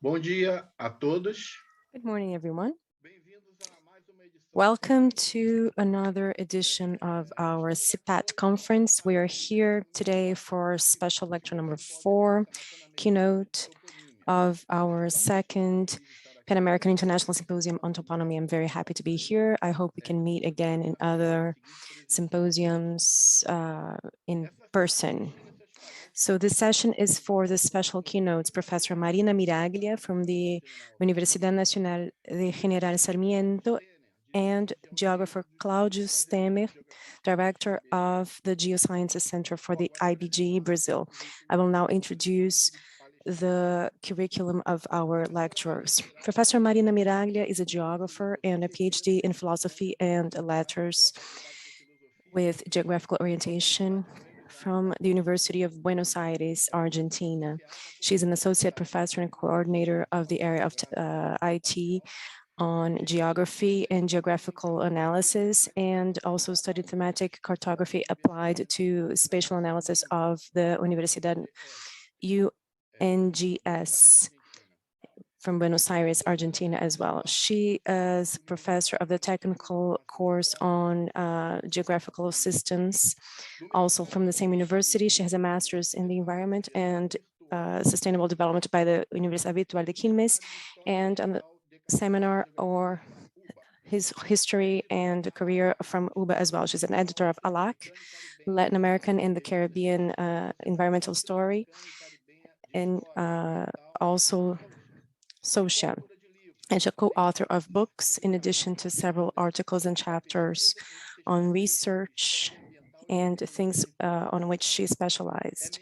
Bom dia a todos. Good morning, everyone. Welcome to another edition of our SIPAT conference. We are here today for special lecture number 4, keynote of our second Pan American International Symposium on Toponymy. I'm very happy to be here. I hope we can meet again in other symposiums in person. So this session is for the special keynotes, Professor Marina Miraglia from the Universidad Nacional de General Sarmiento and geographer Cláudio Stemer, director of the Geosciences Center for the IBGE Brazil. I will now introduce the curriculum of our lecturers. Professor Marina Miraglia is a geographer and a PhD in philosophy and letters with geographical orientation from the University of Buenos Aires, Argentina. She's an associate professor and coordinator of the area of IT on geography and geographical analysis, and also studied thematic cartography applied to spatial analysis of the Universidad UNGS from Buenos Aires, Argentina as well. She is professor of the technical course on geographical systems, also from the same university. She has a master's in the environment and sustainable development by the Universidad Virtual de Quilmes, and a seminar or his history and career from UBA as well. She's an editor of ALAC, Latin American and the Caribbean Environmental Story, and also Social, and a co-author of books, in addition to several articles and chapters on research and things on which she specialized.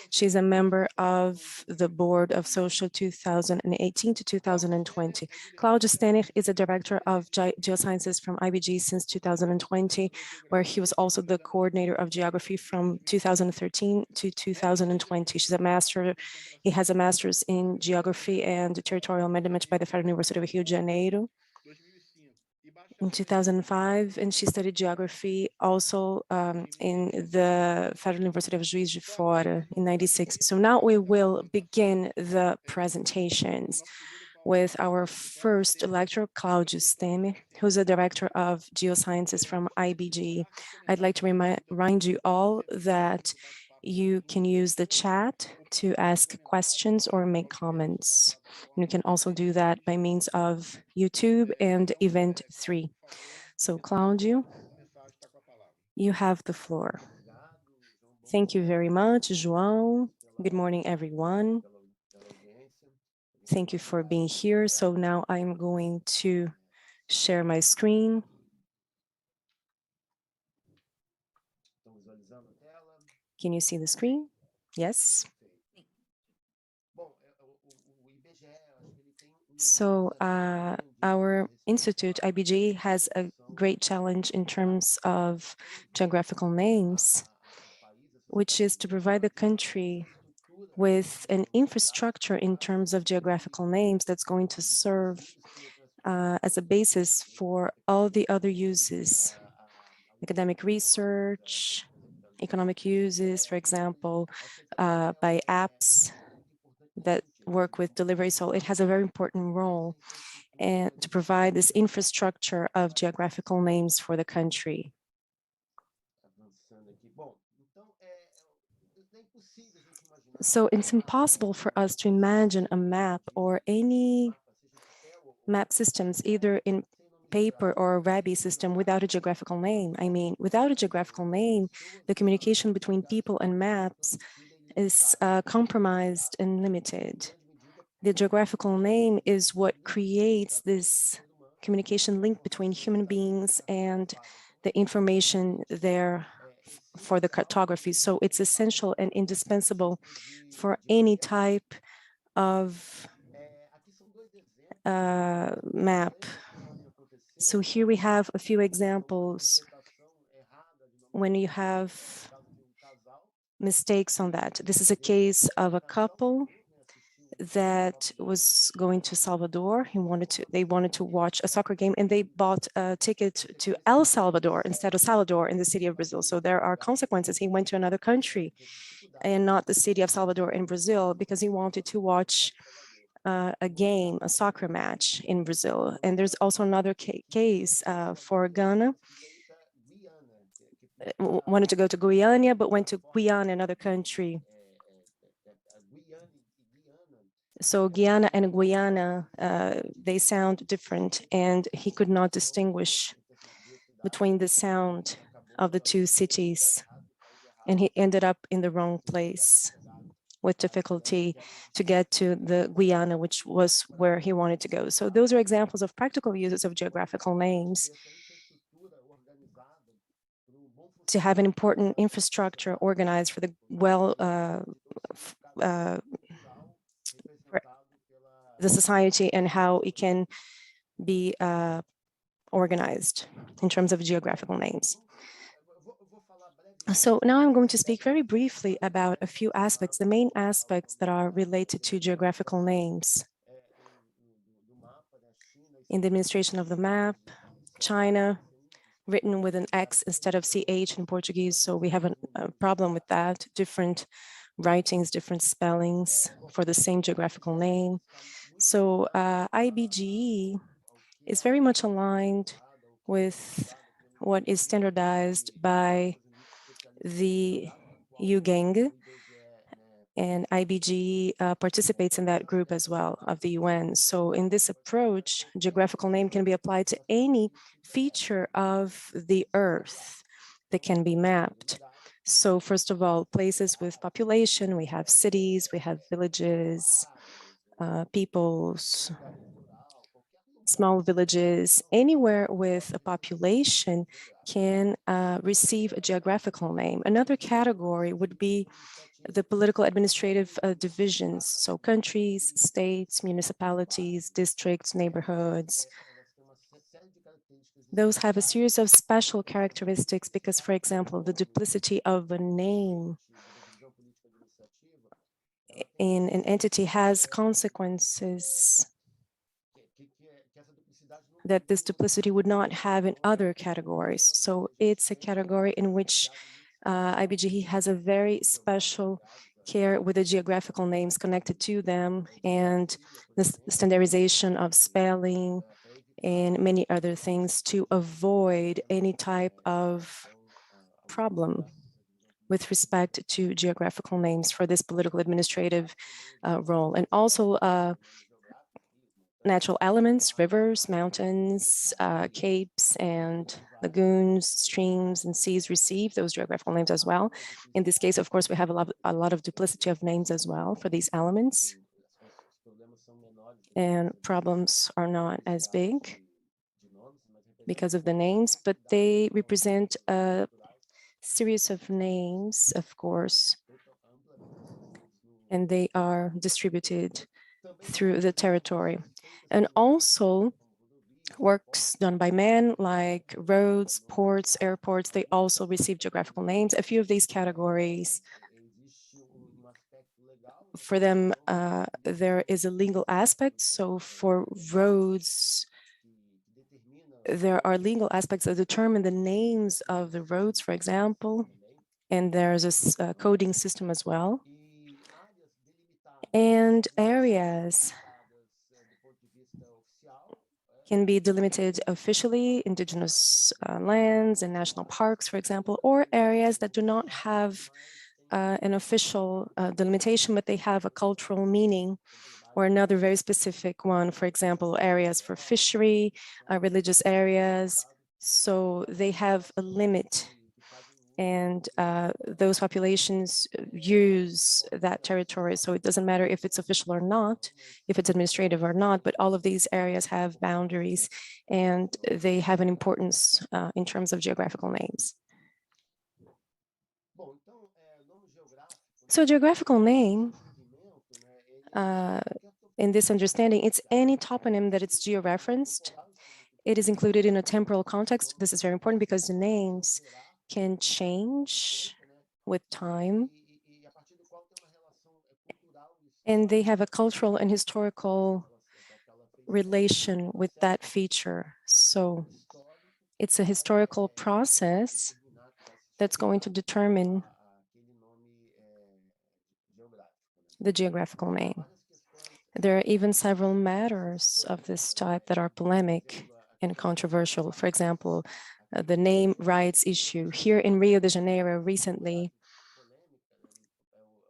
She's a member of the board of Social 2018 to 2020. Cláudio Stener is a director of geosciences from IBG since 2020, where he was also the coordinator of geography from 2013 to 2020. He has a master's in geography and territorial management by the Federal University of Rio de Janeiro in 2005, and she studied geography also in the Federal University of Juiz de Fora in 96. So now we will begin the presentations with our first lecturer, Cláudio Stemer, who's a director of geosciences from IBG. I'd like to remind you all that you can use the chat to ask questions or make comments. You can also do that by means of YouTube and Event 3. So Cláudio, you have the floor. Thank you very much, João. Good morning, everyone. Thank you for being here. So now I'm going to share my screen. Can you see the screen? Yes. So our institute, IBG, has a great challenge in terms of geographical names, which is to provide the country with an infrastructure in terms of geographical names that's going to serve as a basis for all the other uses, academic research, economic uses, for example, by apps that work with delivery. So it has a very important role and to provide this infrastructure of geographical names for the country. So it's impossible for us to imagine a map or any map systems, either in paper or a RABI system, without a geographical name. I mean, without a geographical name, the communication between people and maps is compromised and limited. The geographical name is what creates this communication link between human beings and the information there for the cartography. So it's essential and indispensable for any type of map. So here we have a few examples when you have mistakes on that. This is a case of a couple that was going to Salvador. They wanted to watch a soccer game, and they bought a ticket to El Salvador instead of Salvador in the city of Brazil. So there are consequences. He went to another country and not the city of Salvador in Brazil because he wanted to watch a game, a soccer match in Brazil. And there's also another case for Ghana. Wanted to go to Guyana, but went to Guyana, another country. So Guyana and Guyana, they sound different, and he could not distinguish between the sound of the two cities. And he ended up in the wrong place with difficulty to get to the Guyana, which was where he wanted to go. So those are examples of practical uses of geographical names to have an important infrastructure organized for the the society and how it can be organized in terms of geographical names. So now I'm going to speak very briefly about a few aspects, the main aspects that are related to geographical names. In the administration of the map, China, written with an X instead of CH in Portuguese, so we have a problem with that, different writings, different spellings for the same geographical name. So IBGE is very much aligned with what is standardized by the UGANG, and IBG participates in that group as well of the UN. So in this approach, geographical name can be applied to any feature of the Earth that can be mapped. So first of all, places with population, we have cities, we have villages, peoples, small villages, anywhere with a population can receive a geographical name. Another category would be the political administrative divisions, so countries, states, municipalities, districts, neighborhoods. Those have a series of special characteristics because, for example, the duplicity of a name in an entity has consequences that this duplicity would not have in other categories. So it's a category in which IBGE has a very special care with the geographical names connected to them and the standardization of spelling and many other things to avoid any type of problem with respect to geographical names for this political administrative role. And also natural elements, rivers, mountains, capes, and lagoons, streams, and seas receive those geographical names as well. In this case, of course, we have a lot of duplicity of names as well for these elements. And problems are not as big because of the names, but they represent a series of names, of course, and they are distributed through the territory. And also, works done by men like roads, ports, airports, they also receive geographical names. A few of these categories, for them, there is a legal aspect. So for roads, there are legal aspects that determine the names of the roads, for example, and there's a coding system as well. And areas can be delimited officially, indigenous lands and national parks, for example, or areas that do not have an official delimitation, but they have a cultural meaning or another very specific one, for example, areas for fishery, religious areas. So they have a limit, and those populations use that territory. So it doesn't matter if it's official or not, if it's administrative or not, but all of these areas have boundaries and they have an importance in terms of geographical names. So geographical name, in this understanding, it's any toponym that it's georeferenced. It is included in a temporal context. This is very important because the names can change with time, and they have a cultural and historical relation with that feature. So it's a historical process that's going to determine the geographical name. There are even several matters of this type that are polemic and controversial. For example, the name rights issue. Here in Rio de Janeiro recently,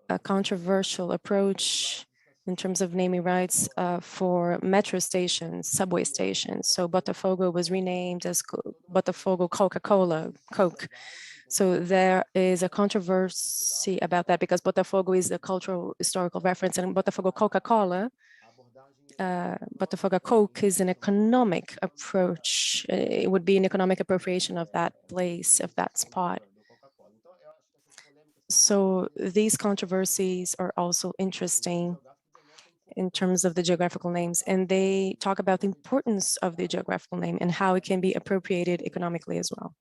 a controversial approach in terms of naming rights for metro stations, subway stations. So Botafogo was renamed as Botafogo Coca-Cola, Coke. So there is a controversy about that because Botafogo is a cultural historical reference and Botafogo Coca-Cola, Botafogo Coke is an economic approach. It would be an economic appropriation of that place, of that spot. So these controversies are also interesting in terms of the geographical names, and they talk about the importance of the geographical name and how it can be appropriated economically as well.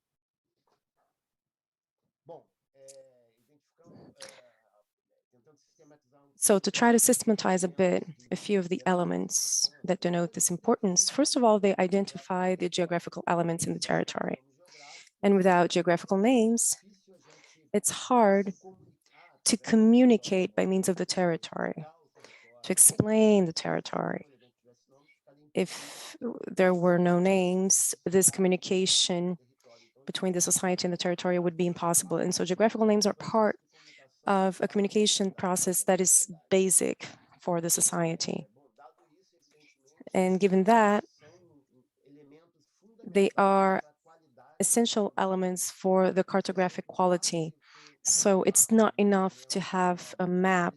So to try to systematize a bit, a few of the elements that denote this importance, first of all, they identify the geographical elements in the territory. And without geographical names, it's hard to communicate by means of the territory, to explain the territory. If there were no names, this communication between the society and the territory would be impossible. And so geographical names are part of a communication process that is basic for the society. And given that, they are essential elements for the cartographic quality. So it's not enough to have a map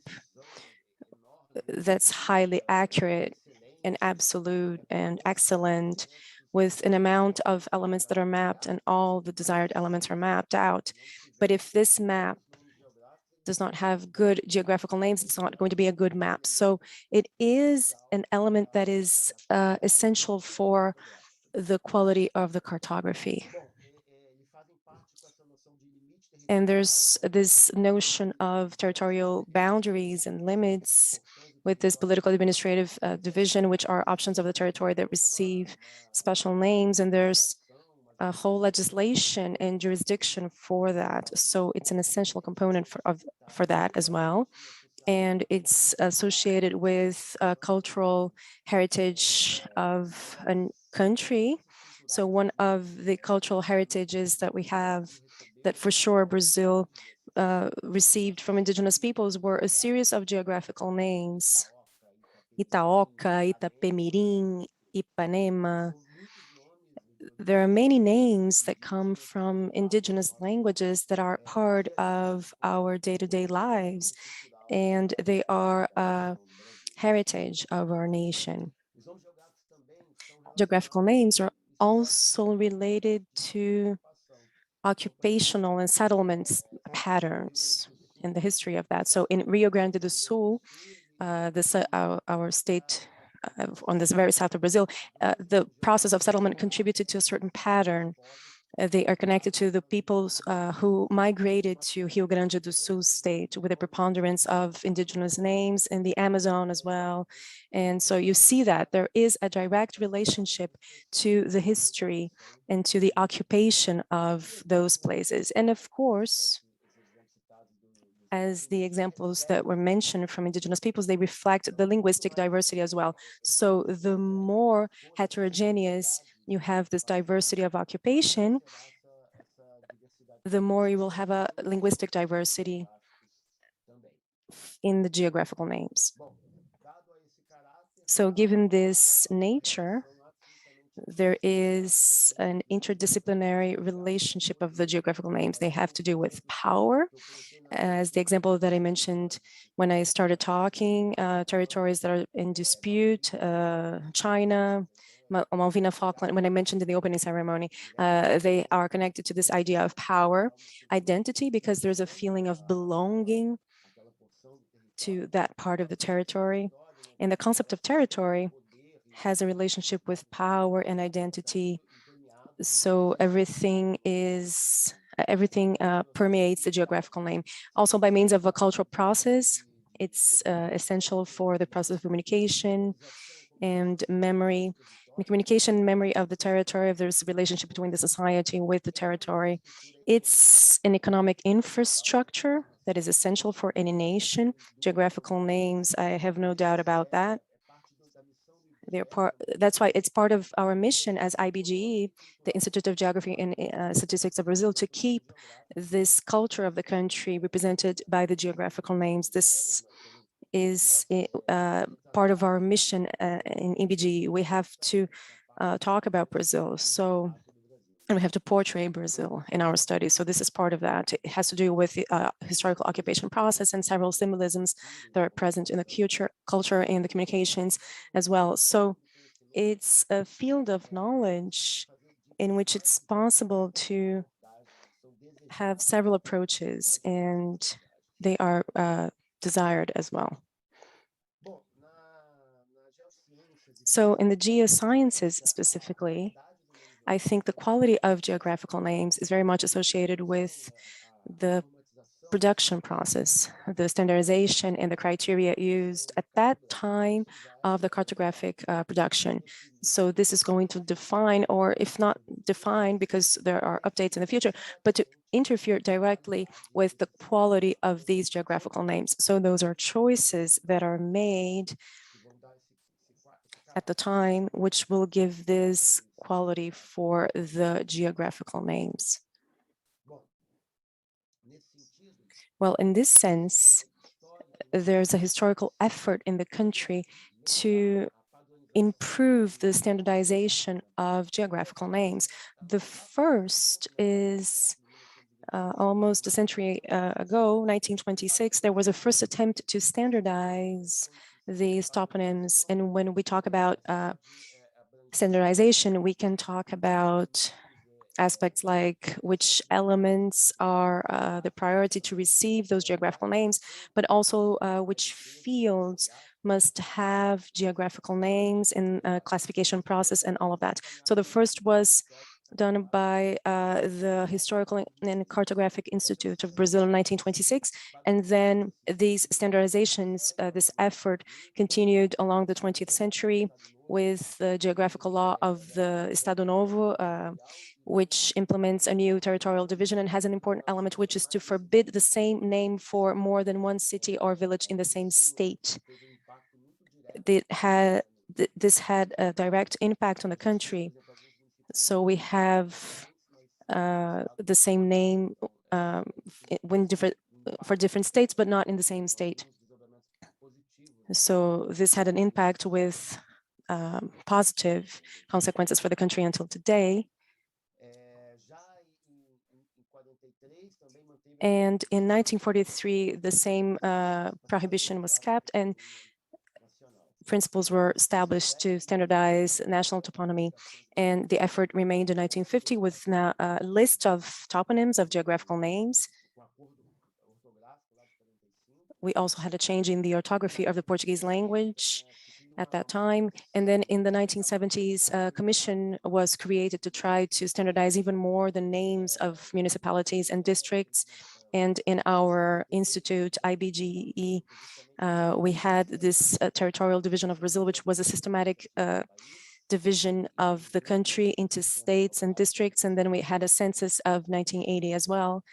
that's highly accurate and absolute and excellent with an amount of elements that are mapped and all the desired elements are mapped out. But if this map does not have good geographical names, it's not going to be a good map. So it is an element that is essential for the quality of the cartography. And there's this notion of territorial boundaries and limits with this political administrative division, which are options of the territory that receive special names. And there's a whole legislation and jurisdiction for that. So it's an essential component for that as well. And it's associated with cultural heritage of a country. So one of the cultural heritages that we have that for sure Brazil received from indigenous peoples were a series of geographical names. Itaoca, Itapemirim, Ipanema. There are many names that come from indigenous languages that are part of our day-to-day lives, and they are a heritage of our nation. Geographical names are also related to occupational and settlements patterns and the history of that. So in Rio Grande do Sul, our state on this very south of Brazil, the process of settlement contributed to a certain pattern. They are connected to the peoples who migrated to Rio Grande do Sul state with a preponderance of indigenous names in the Amazon as well. And so you see that there is a direct relationship to the history and to the occupation of those places. And of course, as the examples that were mentioned from indigenous peoples, they reflect the linguistic diversity as well. So the more heterogeneous you have this diversity of occupation, the more you will have a linguistic diversity in the geographical names. So given this nature, there is an interdisciplinary relationship of the geographical names. They have to do with power, as the example that I mentioned when I started talking, territories that are in dispute, China, Malvina Falkland, when I mentioned in the opening ceremony, they are connected to this idea of power, identity, because there's a feeling of belonging to that part of the territory. And the concept of territory has a relationship with power and identity. So everything permeates the geographical name. Also by means of a cultural process, it's essential for the process of communication and memory. The communication and memory of the territory, if there's a relationship between the society with the territory. It's an economic infrastructure that is essential for any nation. Geographical names, I have no doubt about that. That's why it's part of our mission as IBGE, the Institute of Geography and Statistics of Brazil, to keep this culture of the country represented by the geographical names. This is part of our mission in IBGE. We have to talk about Brazil. And we have to portray Brazil in our studies. So this is part of that. It has to do with the historical occupation process and several symbolisms that are present in the culture and the communications as well. So it's a field of knowledge in which it's possible to have several approaches, and they are desired as well. So in the geosciences specifically, I think the quality of geographical names is very much associated with the production process, the standardization and the criteria used at that time of the cartographic production. So this is going to define, or if not define, because there are updates in the future, but to interfere directly with the quality of these geographical names. So those are choices that are made at the time, which will give this quality for the geographical names. Well, in this sense, there's a historical effort in the country to improve the standardization of geographical names. The first is almost a century ago, 1926, there was a first attempt to standardize these toponyms. And when we talk about standardization, we can talk about aspects like which elements are the priority to receive those geographical names, but also which fields must have geographical names in a classification process and all of that. So the first was done by the Historical and Cartographic Institute of Brazil in 1926. And then these standardizations, this effort continued along the 20th century with the geographical law of the Estado Novo, which implements a new territorial division and has an important element, which is to forbid the same name for more than one city or village in the same state. This had a direct impact on the country. So we have the same name for different states, but not in the same state. So this had an impact with positive consequences for the country until today. And in 1943, the same prohibition was kept, and principles were established to standardize national toponymy. And the effort remained in 1950 with now a list of toponyms of geographical names. We also had a change in the orthography of the Portuguese language at that time. And then in the 1970s, a commission was created to try to standardize even more the names of municipalities and districts. And in our institute, IBGE, we had this territorial division of Brazil, which was a systematic division of the country into states and districts. And then we had a census of 1980 as well.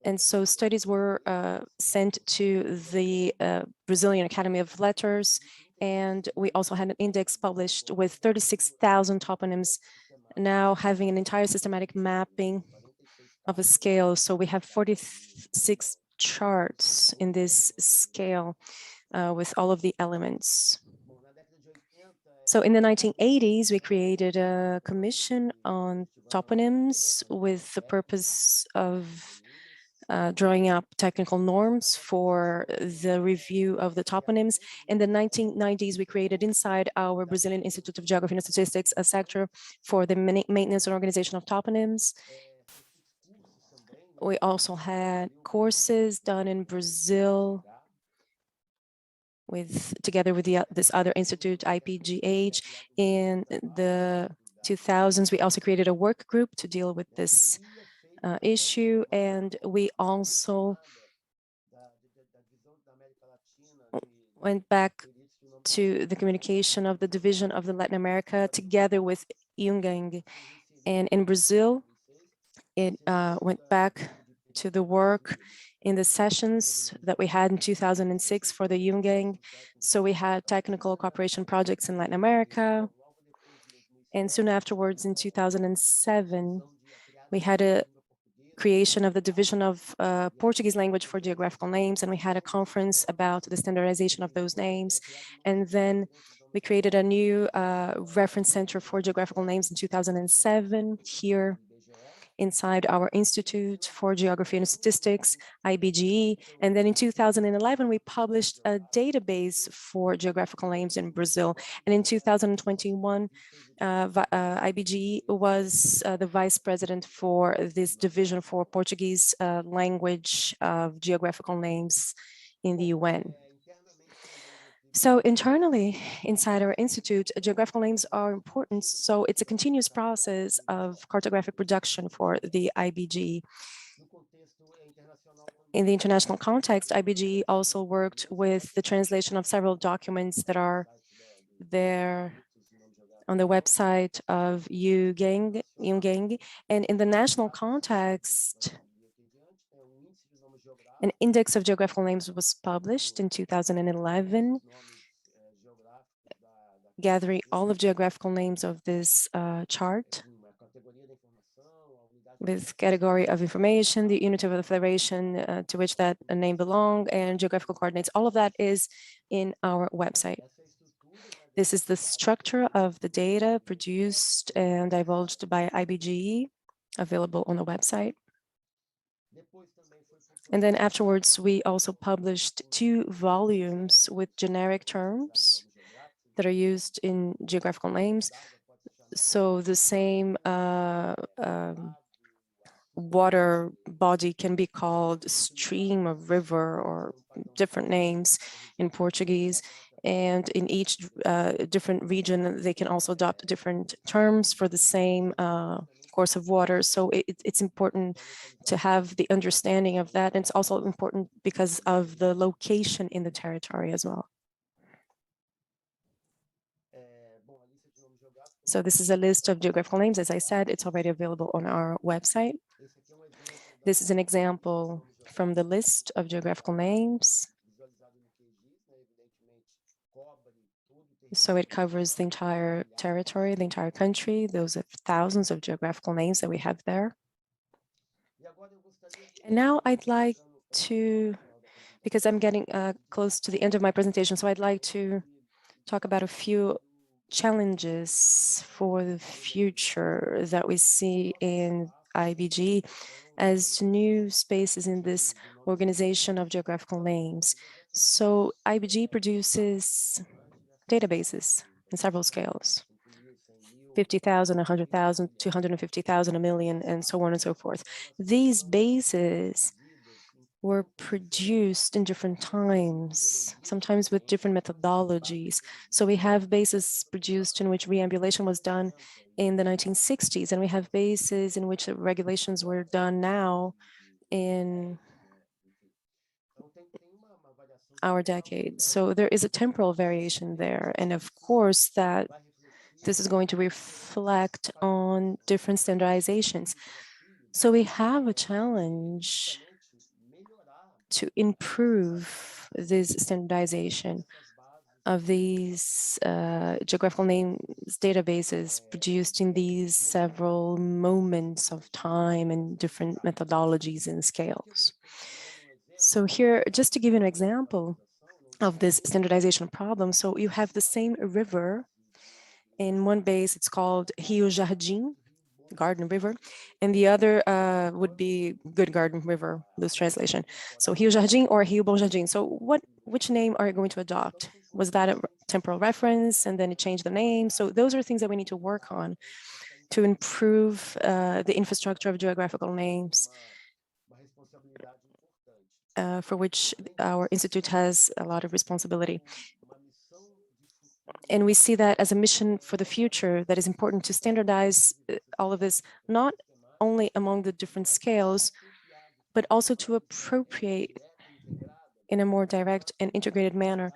And so studies were sent to the Brazilian Academy of Letters, and we also had an index published with 36,000 toponyms, now having an entire systematic mapping of a scale. So we have 46 charts in this scale with all of the elements. So in the 1980s, we created a commission on toponyms with the purpose of drawing up technical norms for the review of the toponyms. In the 1990s, we created inside our Brazilian Institute of Geography and Statistics a sector for the maintenance and organization of toponyms. We also had courses done in Brazil together with this other institute, IPGH. In the 2000s, we also created a work group to deal with this issue, and we also went back to the communication of the division of the Latin America together with Yungang. And in Brazil, it went back to the work in the sessions that we had in 2006 for the UNGANG. So we had technical cooperation projects in Latin America. And soon afterwards, in 2007, we had a creation of the division of Portuguese language for geographical names, and we had a conference about the standardization of those names. And then we created a new reference center for geographical names in 2007 here inside our Institute for Geography and Statistics, IBGE. And then in 2011, we published a database for geographical names in Brazil. And in 2021, IBGE was the vice president for this division for Portuguese language of geographical names in the UN. So internally, inside our institute, geographical names are important. So it's a continuous process of cartographic production for the IBGE. In the international context, IBGE also worked with the translation of several documents that are there on the website of UNGANG. And in the national context, an index of geographical names was published in 2011, gathering all of geographical names of this chart with category of information, the unit of the federation to which that name belongs, and geographical coordinates. All of that is in our website. This is the structure of the data produced and divulged by IBGE, available on the website. And then afterwards, we also published 2 volumes with generic terms that are used in geographical names. So the same water body can be called stream or river or different names in Portuguese. And in each different region, they can also adopt different terms for the same course of water. So it's important to have the understanding of that. And it's also important because of the location in the territory as well. So this is a list of geographical names. As I said, it's already available on our website. This is an example from the list of geographical names. So it covers the entire territory, the entire country. Those are thousands of geographical names that we have there. And now I'd like to, because I'm getting close to the end of my presentation, so I'd like to talk about a few challenges for the future that we see in IBG as new spaces in this organization of geographical names. So IBG produces databases in several scales, 50,000, 100,000, 250,000, a million, and so on and so forth. These bases were produced in different times, sometimes with different methodologies. So we have bases produced in which reambulation was done in the 1960s, and we have bases in which regulations were done now in our decade. So there is a temporal variation there. And of course, that this is going to reflect on different standardizations. So we have a challenge to improve this standardization of these geographical names databases produced in these several moments of time and different methodologies and scales. So here, just to give you an example of this standardization problem, so you have the same river. In one base, it's called Rio Jardim, Garden River, and the other would be Good Garden River, loose translation. So Rio Jardim or Rio Bom Jardim. So which name are you going to adopt? Was that a temporal reference and then it changed the name? So those are things that we need to work on to improve the infrastructure of geographical names, for which our institute has a lot of responsibility. And we see that as a mission for the future that is important to standardize all of this, not only among the different scales, but also to appropriate in a more direct and integrated manner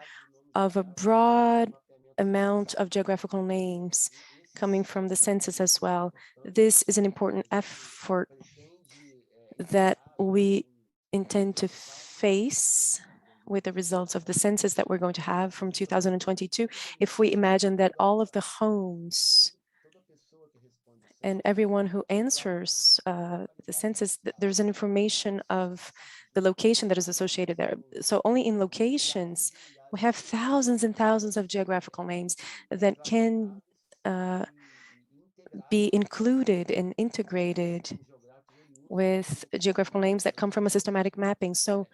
of a broad amount of geographical names coming from the census as well. This is an important effort that we intend to face with the results of the census that we're going to have from 2022, if we imagine that all of the homes and everyone who answers the census, there's an information of the location that is associated there. So only in locations, we have thousands and thousands of geographical names that can be included and integrated with geographical names that come from a systematic mapping. So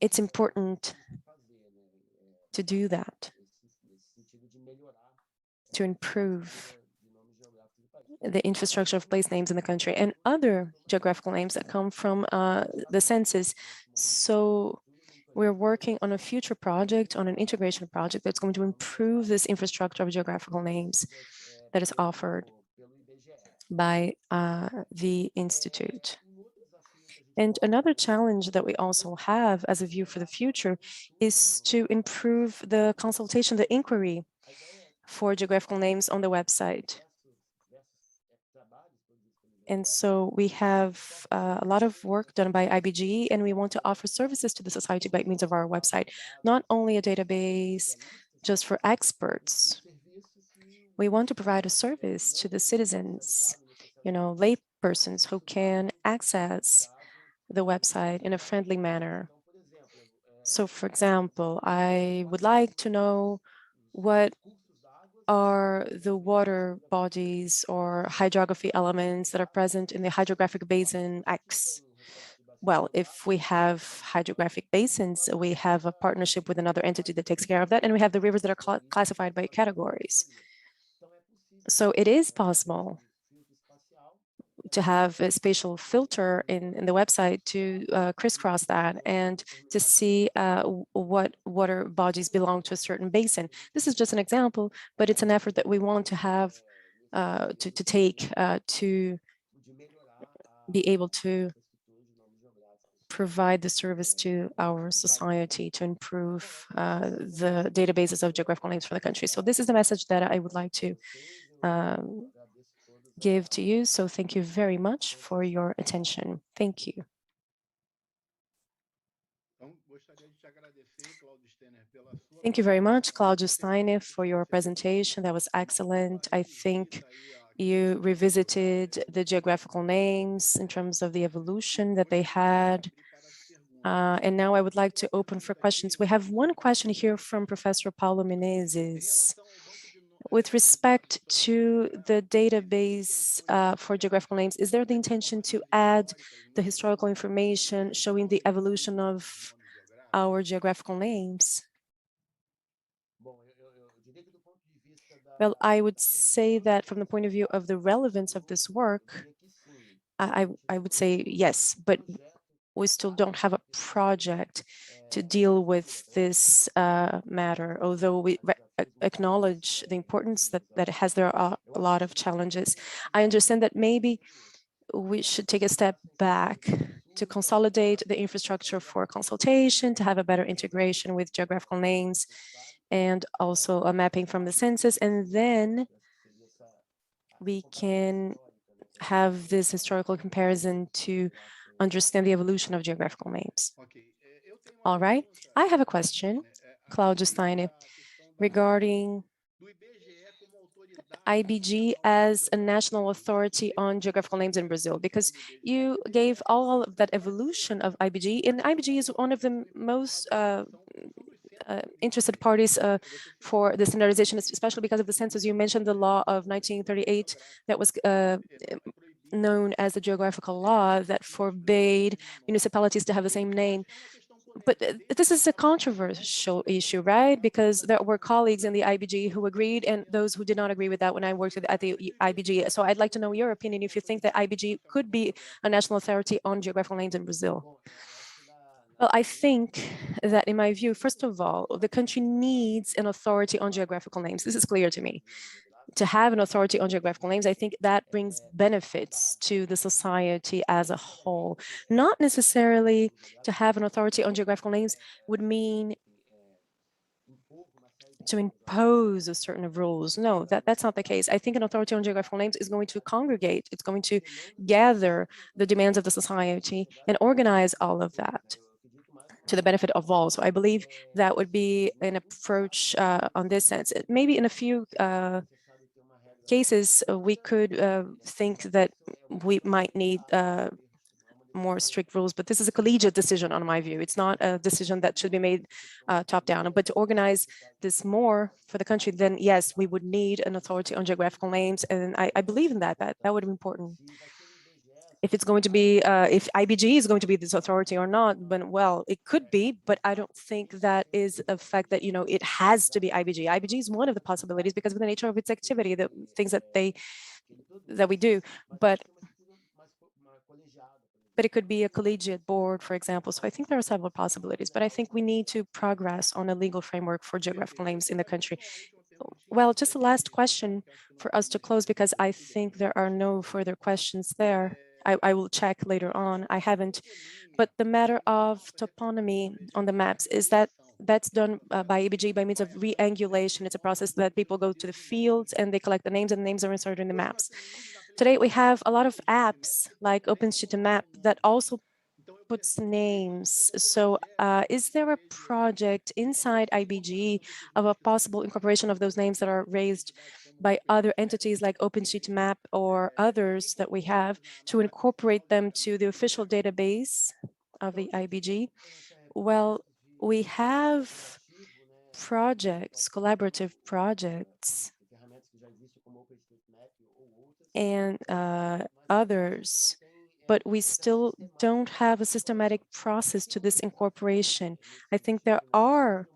it's important to do that, to improve the infrastructure of place names in the country and other geographical names that come from the census. So we're working on a future project, on an integration project that's going to improve this infrastructure of geographical names that is offered by the Institute. And another challenge that we also have as a view for the future is to improve the consultation, the inquiry for geographical names on the website. And so we have a lot of work done by IBG, and we want to offer services to the society by means of our website, not only a database just for experts. We want to provide a service to the citizens, lay persons who can access the website in a friendly manner. So for example, I would like to know what are the water bodies or hydrography elements that are present in the hydrographic basin X. Well, if we have hydrographic basins, we have a partnership with another entity that takes care of that, and we have the rivers that are classified by categories. So it is possible to have a spatial filter in the website to crisscross that and to see what water bodies belong to a certain basin. This is just an example, but it's an effort that we want to have to take to be able to provide the service to our society to improve the databases of geographical names for the country. So this is the message that I would like to give to you. So thank you very much for your attention. Thank you. Thank you very much, Claudio Steiner, for your presentation. That was excellent. I think you revisited the geographical names in terms of the evolution that they had. And now I would like to open for questions. We have one question here from Professor Paulo Menezes. With respect to the database for geographical names, is there the intention to add the historical information showing the evolution of our geographical names? Well, I would say that from the point of view of the relevance of this work, I would say yes, but we still don't have a project to deal with this matter, although we acknowledge the importance that it has. There are a lot of challenges. I understand that maybe we should take a step back to consolidate the infrastructure for consultation, to have a better integration with geographical names, and also a mapping from the census, and then we can have this historical comparison to understand the evolution of geographical names. All right, I have a question, Claudio Steiner, regarding IBG as a national authority on geographical names in Brazil, because you gave all of that evolution of IBG, and IBG is one of the most interested parties for the standardization, especially because of the census. You mentioned the law of 1938 that was known as the geographical law that forbade municipalities to have the same name. But this is a controversial issue, right? Because there were colleagues in the IBG who agreed and those who did not agree with that when I worked at the IBG. So I'd like to know your opinion if you think that IBG could be a national authority on geographical names in Brazil. Well, I think that in my view, first of all, the country needs an authority on geographical names. This is clear to me. To have an authority on geographical names, I think that brings benefits to the society as a whole. Not necessarily to have an authority on geographical names would mean to impose a certain rules. No, that's not the case. I think an authority on geographical names is going to congregate, it's going to gather the demands of the society and organize all of that to the benefit of all. So I believe that would be an approach on this sense. Maybe in a few cases, we could think that we might need more strict rules, but this is a collegiate decision on my view. It's not a decision that should be made top down. But to organize this more for the country, then yes, we would need an authority on geographical names. And I believe in that would be important. If it's going to be, if IBG is going to be this authority or not, but well, it could be, but I don't think that is a fact that, it has to be IBG. IBG is one of the possibilities because of the nature of its activity, the things that we do, but it could be a collegiate board, for example. So I think there are several possibilities, but I think we need to progress on a legal framework for geographical names in the country. Well, just the last question for us to close, because I think there are no further questions there. I will check later on. I haven't. But the matter of toponymy on the maps, is that's done by EBG by means of re-angulation. It's a process that people go to the fields and they collect the names, and the names are inserted in the maps. Today, we have a lot of apps like OpenStreetMap that also puts names. So is there a project inside IBG of a possible incorporation of those names that are raised by other entities like OpenStreetMap or others that we have to incorporate them to the official database of the IBG? Well, we have projects, collaborative projects, and others, but we still don't have a systematic process to this incorporation. I think there are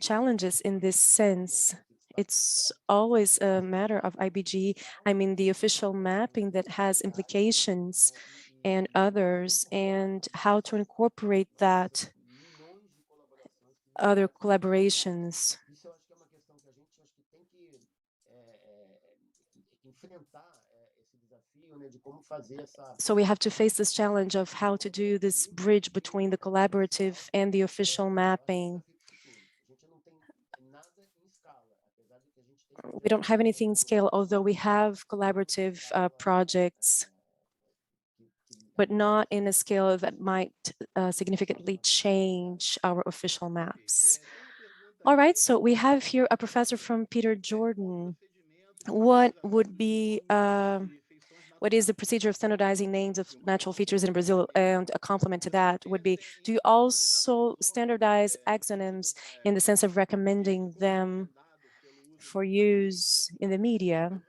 challenges in this sense. It's always a matter of IBG, I mean, the official mapping that has implications and others, and how to incorporate that, other collaborations. So we have to face this challenge of how to do this bridge between the collaborative and the official mapping. We don't have anything in scale, although we have collaborative projects, but not in a scale that might significantly change our official maps. All right, so we have here a professor from Peter Jordan. What would be what is the procedure of standardizing names of natural features in Brazil? And a complement to that would be, do you also standardize axonyms in the sense of recommending them for use in the media?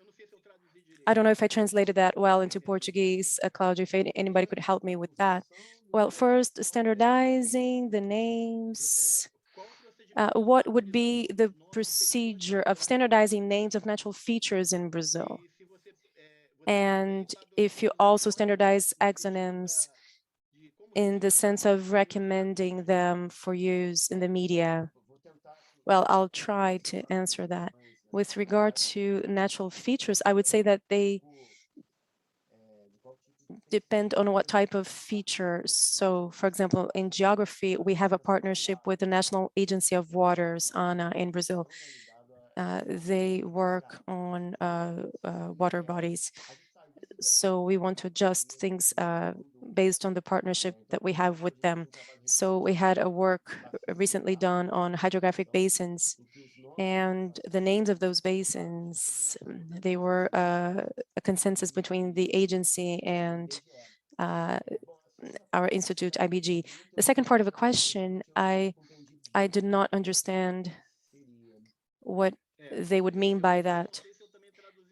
I don't know if I translated that well into Portuguese, Claudia, if anybody could help me with that. Well, first, standardizing the names. What would be the procedure of standardizing names of natural features in Brazil? And if you also standardize axonyms in the sense of recommending them for use in the media? Well, I'll try to answer that. With regard to natural features, I would say that they depend on what type of feature. So, for example, in geography, we have a partnership with the National Agency of Waters, ANA, in Brazil. They work on water bodies. So we want to adjust things based on the partnership that we have with them. So we had a work recently done on hydrographic basins, and the names of those basins, they were a consensus between the agency and our institute, IBG. The second part of the question, I did not understand what they would mean by that.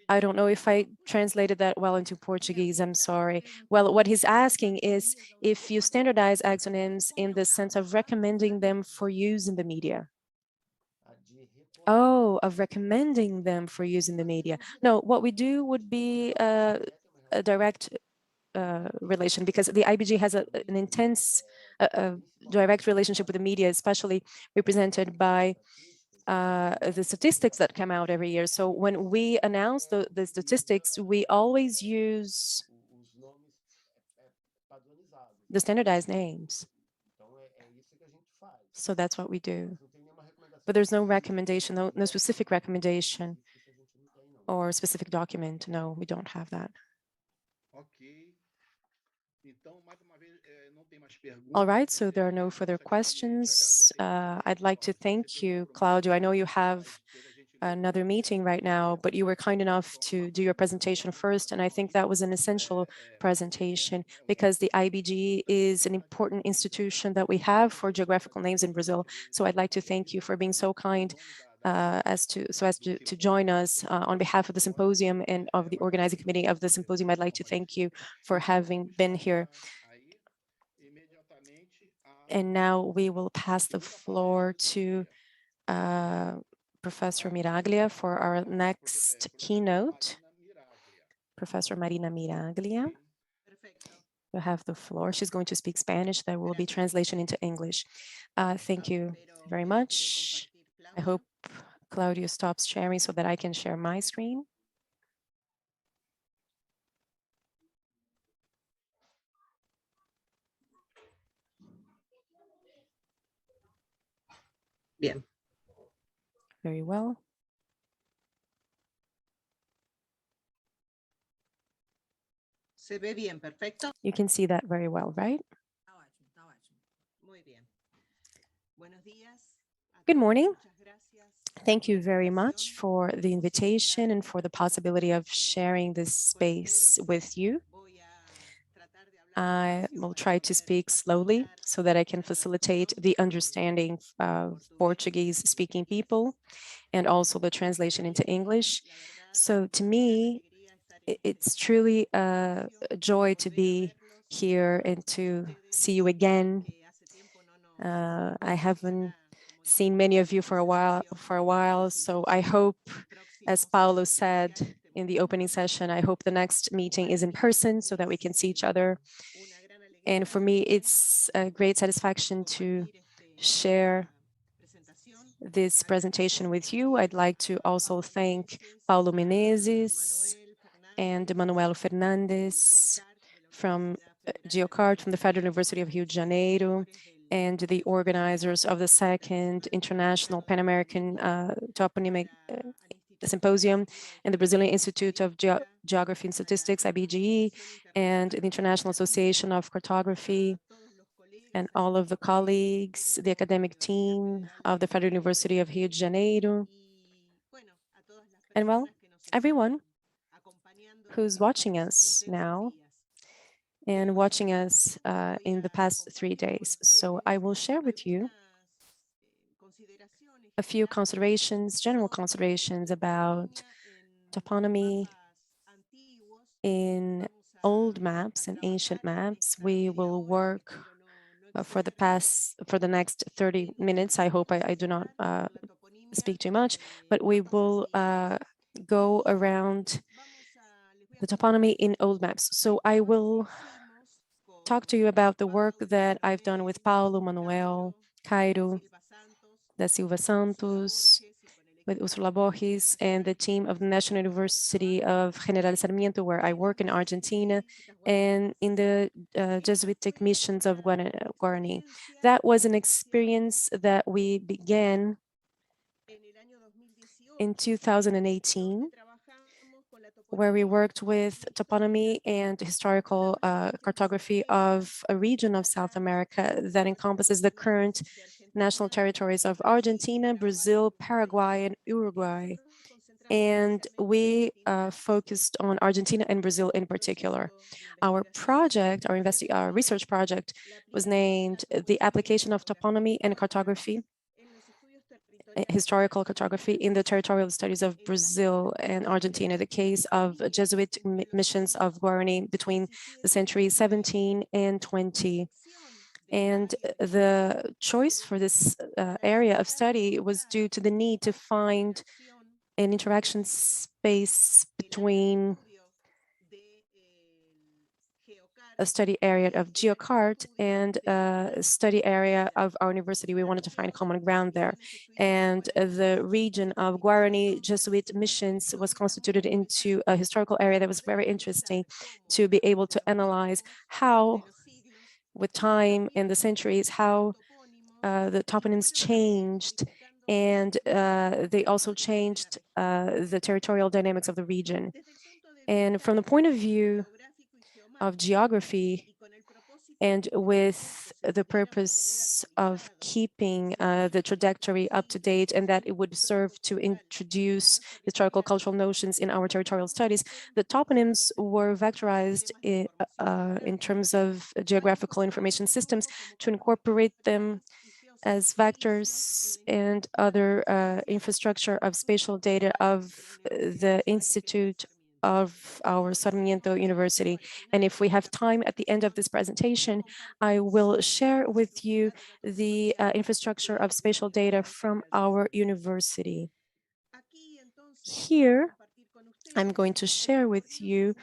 I don't know if I translated that well into Portuguese, I'm sorry. Well, what he's asking is if you standardize axonyms in the sense of recommending them for use in the media. Oh, of recommending them for use in the media. No, what we do would be a direct relation, because the IBG has an intense direct relationship with the media, especially represented by the statistics that come out every year. So when we announce the statistics, we always use the standardized names. So that's what we do. but there's no recommendation, no specific recommendation or specific document. No, we don't have that. Ok. Então, mais uma vez, não tem mais All perguntas. right, so there are no further questions. I'd like to thank you, Claudio. I know you have another meeting right now, but you were kind enough to do your presentation first. And I think that was an essential presentation because the IBG is an important institution that we have for geographical names in Brazil. So I'd like to thank you for being so kind as to join us on behalf of the symposium and of the organizing committee of the symposium. I'd like to thank you for having been here. And now we will pass the floor to Professor Miraglia for our next keynote. Professor Marina Miraglia, you have the floor. She's going to speak Spanish. There will be translation into English. Thank you very much. I hope Claudio stops sharing so that I can share my screen. Bien. Very well. Se ve bien, perfecto. You can see that very well, right? Muy bien. Buenos días. Good morning. Muchas gracias. Thank you very much for the invitation and for the possibility of sharing this space with you. I will try to speak slowly so that I can facilitate the understanding of Portuguese-speaking people and also the translation into English. So to me, it's truly a joy to be here and to see you again. I haven't seen many of you for a while, so I hope, as Paulo said in the opening session, I hope the next meeting is in person so that we can see each other. And for me, it's a great satisfaction to share this presentation with you. I'd like to also thank Paulo Menezes and Manuel Fernandes from GeoCart, from the Federal University of Rio de Janeiro, and the organizers of the second International Pan-American Toponymic Symposium, and the Brazilian Institute of Geography and Statistics, IBGE, and the International Association of Cartography, and all of the colleagues, the academic team of the Federal University of Rio de Janeiro, and well, everyone who's watching us now and watching us in the past 3 days. So I will share with you a few considerations, general considerations about toponymy in old maps and ancient maps. We will work for the next 30 minutes. I hope I do not speak too much, but we will go around the toponymy in old maps. So I will talk to you about the work that I've done with Paulo, Manuel, Cairo, da Silva Santos, with Ursula Borges, and the team of the National University of General Sarmiento, where I work in Argentina, and in the Jesuitic missions of Guarani. That was an experience that we began in 2018, where we worked with toponymy and historical cartography of a region of South America that encompasses the current national territories of Argentina, Brazil, Paraguay, and Uruguay. And we focused on Argentina and Brazil in particular. Our project, our research project, was named The Application of Toponymy and Cartography, Historical Cartography in the Territorial Studies of Brazil and Argentina, the case of Jesuit missions of Guarani between the centuries 17 and 20. And the choice for this area of study was due to the need to find an interaction space between a study area of GeoCart and a study area of our university. We wanted to find common ground there. And the region of Guarani Jesuit missions was constituted into a historical area that was very interesting to be able to analyze how, with time and the centuries, how the toponyms changed and they also changed the territorial dynamics of the region. And from the point of view of geography, and with the purpose of keeping the trajectory up to date, and that it would serve to introduce historical cultural notions in our territorial studies, the toponyms were vectorized in terms of geographical information systems to incorporate them as vectors and other infrastructure of spatial data of the Institute of our Sarmiento University. And if we have time at the end of this presentation, I will share with you the infrastructure of spatial data from our university. Here, I'm going to share with you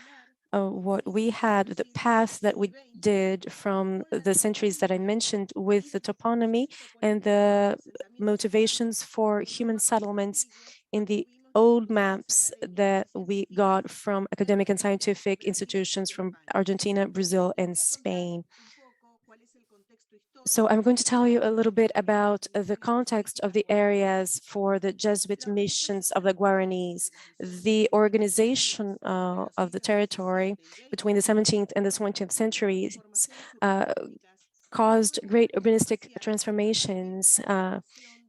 what we had, the path that we did from the centuries that I mentioned with the toponymy and the motivations for human settlements in the old maps that we got from academic and scientific institutions from Argentina, Brazil, and Spain. So I'm going to tell you a little bit about the context of the areas for the Jesuit missions of the Guaranis. The organization of the territory between the 17th and the 20th centuries caused great urbanistic transformations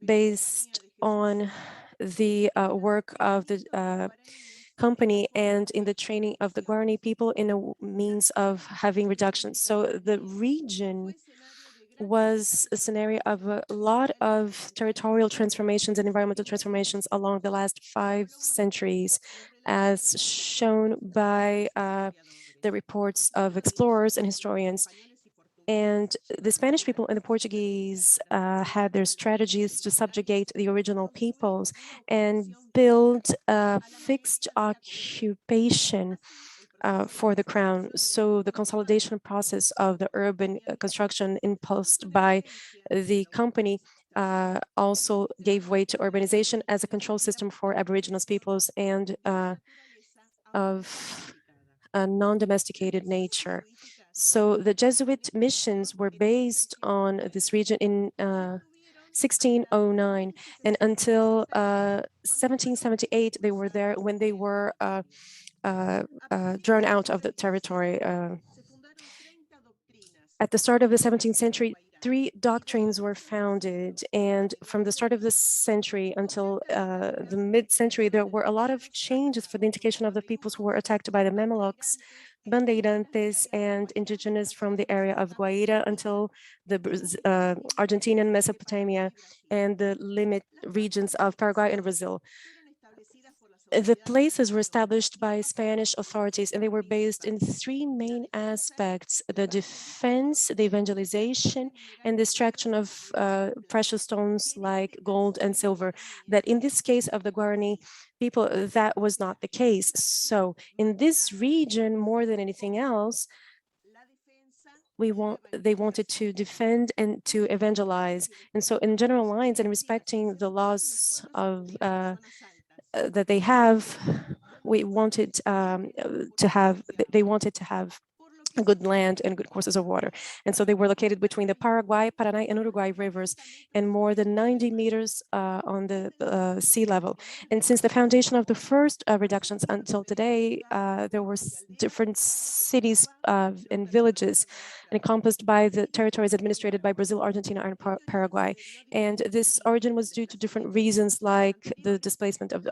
based on the work of the company and in the training of the Guarani people in a means of having reductions. So the region was a scenario of a lot of territorial transformations and environmental transformations along the last 5 centuries, as shown by the reports of explorers and historians. And the Spanish people and the Portuguese had their strategies to subjugate the original peoples and build a fixed occupation for the crown. So the consolidation process of the urban construction impulsed by the company also gave way to urbanization as a control system for Aboriginal peoples and of a non-domesticated nature. So the Jesuit missions were based on this region in 1609, and until 1778 they were there when they were drawn out of the territory. At the start of the 17th century, 3 doctrines were founded, and from the start of the century until the mid-century, there were a lot of changes for the indication of the peoples who were attacked by the Mamelukes, Bandeirantes, and indigenous from the area of Guaira until the Argentinian Mesopotamia and the limit regions of Paraguay and Brazil. The places were established by Spanish authorities, and they were based in 3 main aspects: the defense, the evangelization, and the extraction of precious stones like gold and silver. That in this case of the Guarani people, that was not the case. So in this region, more than anything else, they wanted to defend and to evangelize. And so in general lines and respecting the laws of that they have, we wanted they wanted to have good land and good courses of water. And so they were located between the Paraguay, Paraná, and Uruguay rivers, and more than 90 meters on the sea level. And since the foundation of the first reductions until today, there were different cities and villages encompassed by the territories administered by Brazil, Argentina, and Paraguay. And this origin was due to different reasons, like the displacement of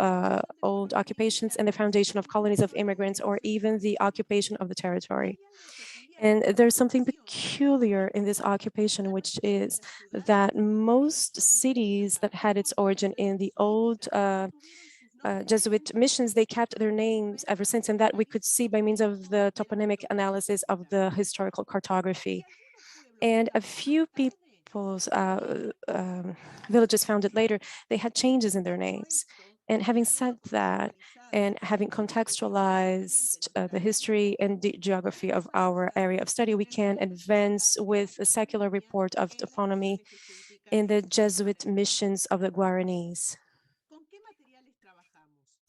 old occupations and the foundation of colonies of immigrants, or even the occupation of the territory. And there's something peculiar in this occupation, which is that most cities that had its origin in the old Jesuit missions, they kept their names ever since, and that we could see by means of the toponymic analysis of the historical cartography. And a few people's villages founded later, they had changes in their names. And having said that, and having contextualized the history and the geography of our area of study, we can advance with a secular report of toponymy in the Jesuit missions of the Guaranis.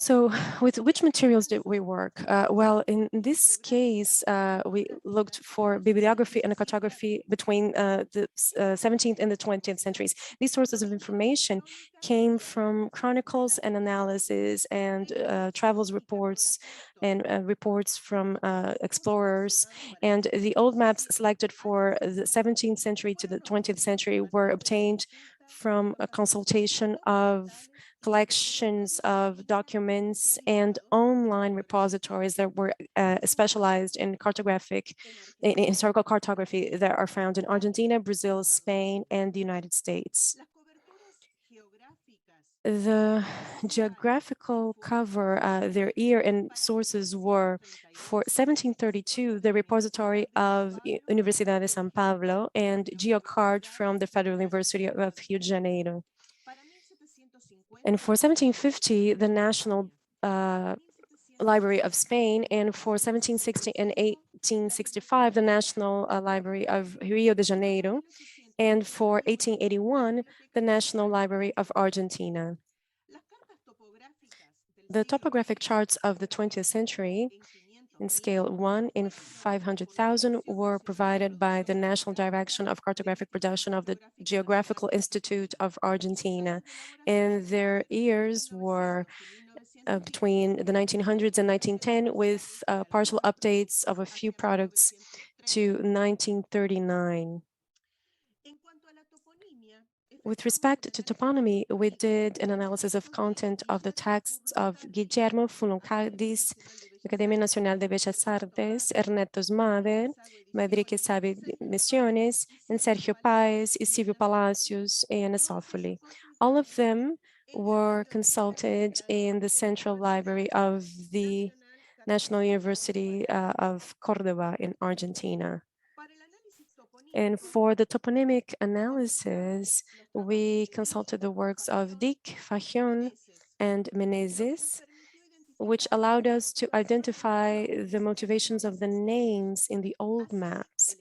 So with which materials did we work? Well, in this case, we looked for bibliography and cartography between the 17th and the 20th centuries. These sources of information came from chronicles and analysis and travels reports and reports from explorers. And the old maps selected for the 17th century to the 20th century were obtained from a consultation of collections of documents and online repositories that were specialized in historical cartography that are found in Argentina, Brazil, Spain, and the United States. The geographical cover, their year and sources were for 1732, the repository of Universidad de São Paulo and GeoCard from the Federal University of Rio de Janeiro. And for 1750, the National Library of Spain, and for 1760 and 1865, the National Library of Rio de Janeiro, and for 1881, the National Library of Argentina. The topographic charts of the 20th century in scale 1 in 500,000 were provided by the National Direction of Cartographic Production of the Geographical Institute of Argentina, and their years were between the 1900s and 1910, with partial updates of a few products to 1939. With respect to toponymy, we did an analysis of content of the texts of Guillermo Fuloncaidis, Academia Nacional de Bellas Artes, Ernesto Smader, Madrid que Sabe Misiones, and Sergio Paes, Silvio Palacios, and Esofoli. All of them were consulted in the Central Library of the National University of Cordoba in Argentina. And for the toponymic analysis, we consulted the works of Dick, Fajon, and Menezes, which allowed us to identify the motivations of the names in the old maps.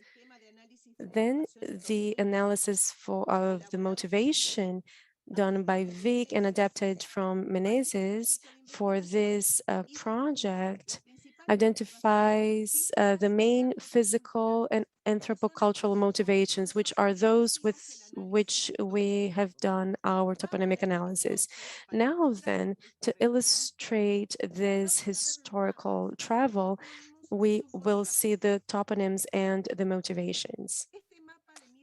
Then the analysis of the motivation done by Vic and adapted from Menezes for this project identifies the main physical and anthropocultural motivations, which are those with which we have done our toponymic analysis. Now then, to illustrate this historical travel, we will see the toponyms and the motivations.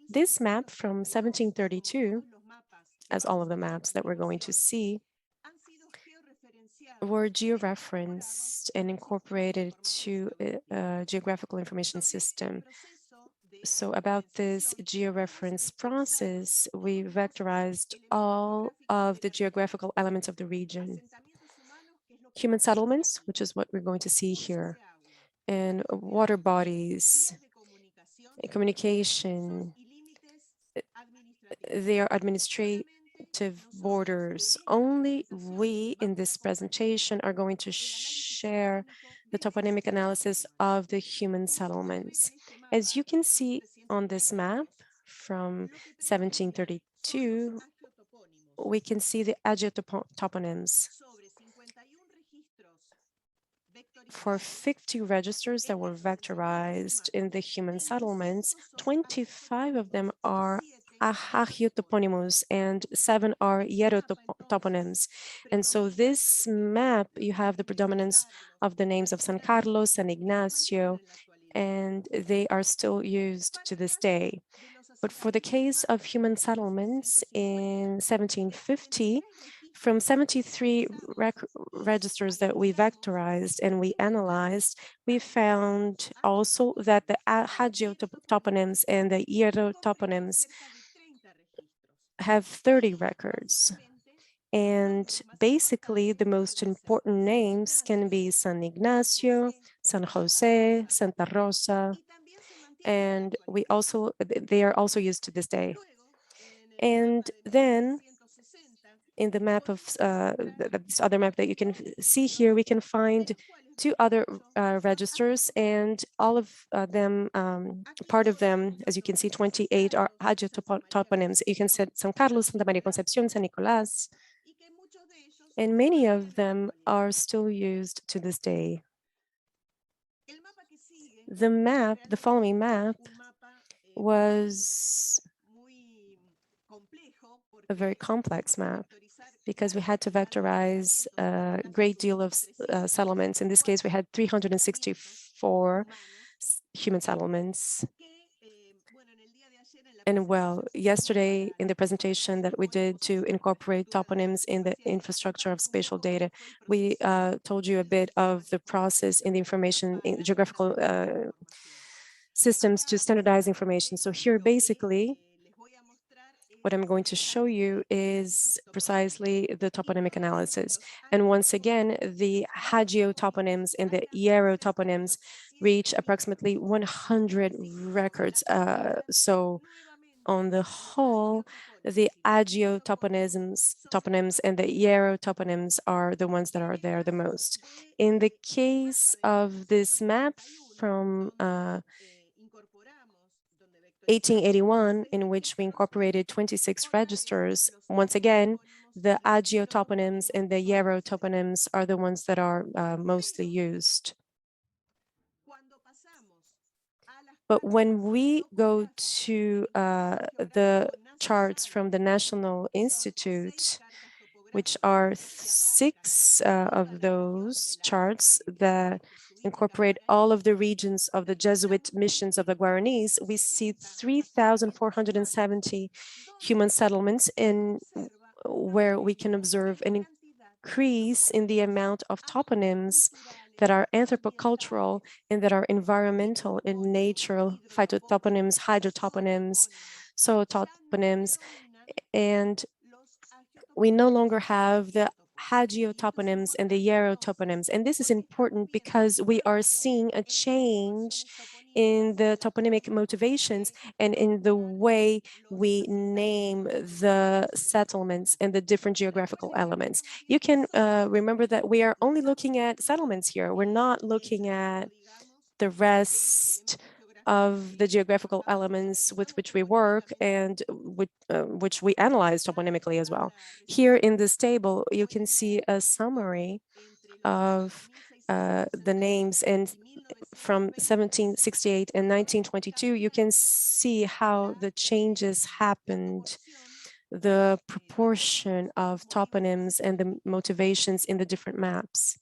This map from 1732, as all of the maps that we're going to see, were georeferenced and incorporated to a geographical information system. So about this georeference process, we vectorized all of the geographical elements of the region. Human settlements, which is what we're going to see here, and water bodies, communication, their administrative borders. Only we in this presentation are going to share the toponymic analysis of the human settlements. As you can see on this map from 1732, we can see the toponyms. For 50 registers that were vectorized in the human settlements, 25 of them are hagiotoponyms and 7 are hierotoponyms. And so this map, you have the predominance of the names of San Carlos, San Ignacio, and they are still used to this day. But for the case of human settlements in 1750, from 73 registers that we vectorized and we analyzed, we found also that the hagiotoponyms and the hierotoponyms have 30 records. And basically, the most important names can be San Ignacio, San Jose, Santa Rosa, and they are also used to this day. And then in the map of this other map that you can see here, we can find 2 other registers, and all of them, part of them, as you can see, 28 are hagiotoponyms. You can see San Carlos, Santa Maria Concepcion, San Nicolas, and many of them are still used to this day. The following map was a very complex map because we had to vectorize a great deal of settlements. In this case, we had 364 human settlements. And well, yesterday in the presentation that we did to incorporate toponyms in the infrastructure of spatial data, we told you a bit of the process in the information in geographical systems to standardize information. So here, basically, what I'm going to show you is precisely the toponymic analysis. And once again, the hagiotoponyms and the hierotoponyms reach approximately 100 records. So on the whole, the toponyms and the hierotoponyms are the ones that are there the most. In the case of this map from 1881, in which we incorporated 26 registers, once again, the hagiotoponyms and the hierotoponyms are the ones that are mostly used. But when we go to the charts from the National Institute, which are 6 of those charts that incorporate all of the regions of the Jesuit missions of the Guaranis, we see 3,470 human settlements in where we can observe an increase in the amount of toponyms that are anthropocultural and that are environmental in nature, phytotoponyms, hydrotoponyms, zootoponyms, and we no longer have the hagiotoponyms and the hierotoponyms. And this is important because we are seeing a change in the toponymic motivations and in the way we name the settlements and the different geographical elements. You can remember that we are only looking at settlements here. We're not looking at the rest of the geographical elements with which we work and which we analyze toponymically as well. Here in this table, you can see a summary of the names, and from 1768 and 1922, you can see how the changes happened, the proportion of toponyms and the motivations in the different maps.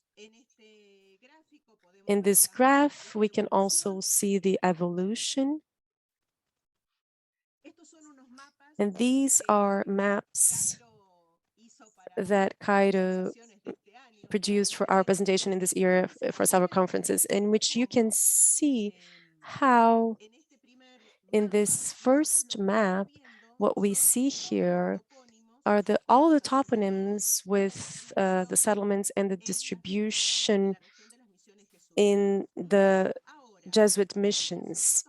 In this graph, we can also see the evolution. And these are maps that Cairo produced for our presentation in this year for several conferences, in which you can see how in this first map, what we see here are all the toponyms with the settlements and the distribution in the Jesuit missions.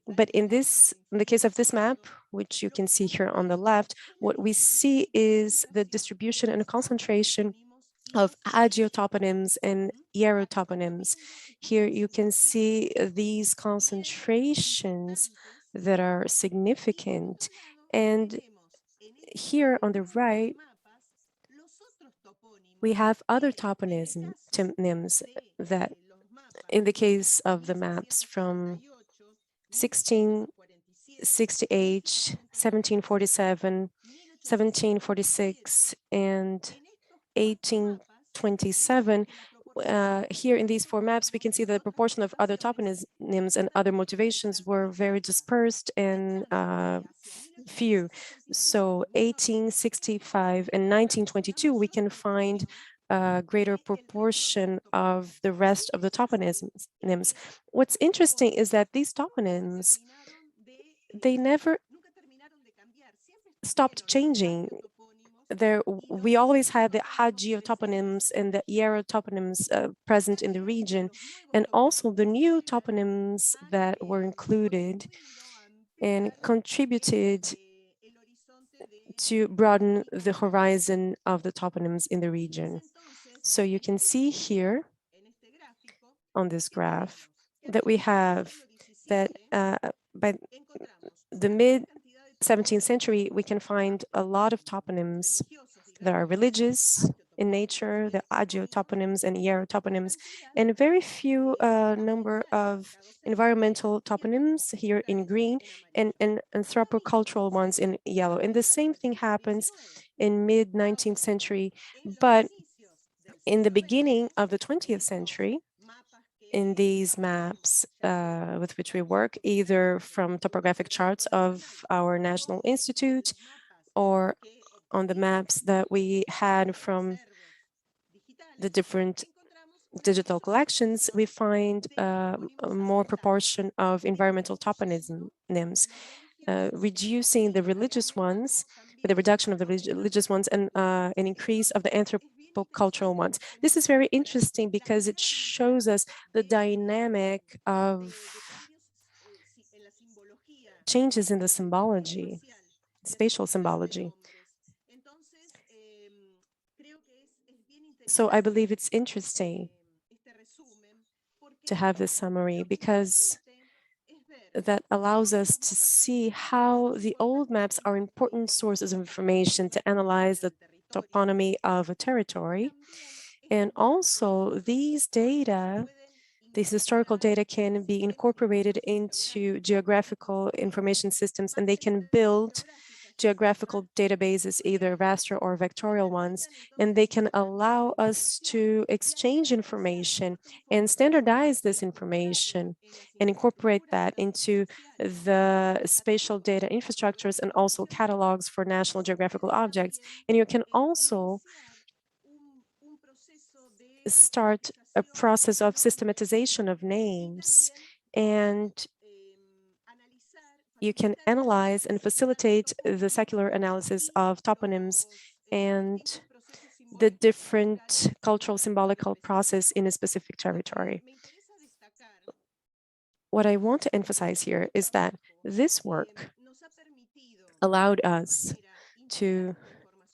But in the case of this map, which you can see here on the left, what we see is the distribution and concentration of hagiotoponyms and hierotoponyms. Here you can see these concentrations that are significant. And here on the right, we have other toponyms that, in the case of the maps from 1668, 1747, 1746, and 1827, here in these 4 maps, we can see that the proportion of other toponyms and other motivations were very dispersed and few. So 1865 and 1922, we can find a greater proportion of the rest of the toponyms. What's interesting is that these toponyms, they never stopped changing. We always had the hagiotoponyms and the hierotoponyms present in the region, and also the new toponyms that were included and contributed to broaden the horizon of the toponyms in the region. So you can see here on this graph that we have that by the mid-17th century, we can find a lot of toponyms that are religious in nature, the agio toponyms and Yarrow toponyms, and a very few number of environmental toponyms here in green and anthropocultural ones in yellow. And the same thing happens in mid-19th century, but in the beginning of the 20th century, in these maps with which we work, either from topographic charts of our National Institute or on the maps that we had from the different digital collections, we find a more proportion of environmental toponyms, reducing the religious ones, with the reduction of the religious ones and an increase of the anthropocultural ones. This is very interesting because it shows us the dynamic of changes in the symbology, spatial symbology. So I believe it's interesting to have this summary because that allows us to see how the old maps are important sources of information to analyze the toponymy of a territory. And also these data, these historical data can be incorporated into geographical information systems, and they can build geographical databases, either raster or vectorial ones, and they can allow us to exchange information and standardize this information and incorporate that into the spatial data infrastructures and also catalogs for national geographical objects. And you can also start a process of systematization of names, and you can analyze and facilitate the secular analysis of toponyms and the different cultural symbolical process in a specific territory. What I want to emphasize here is that this work allowed us to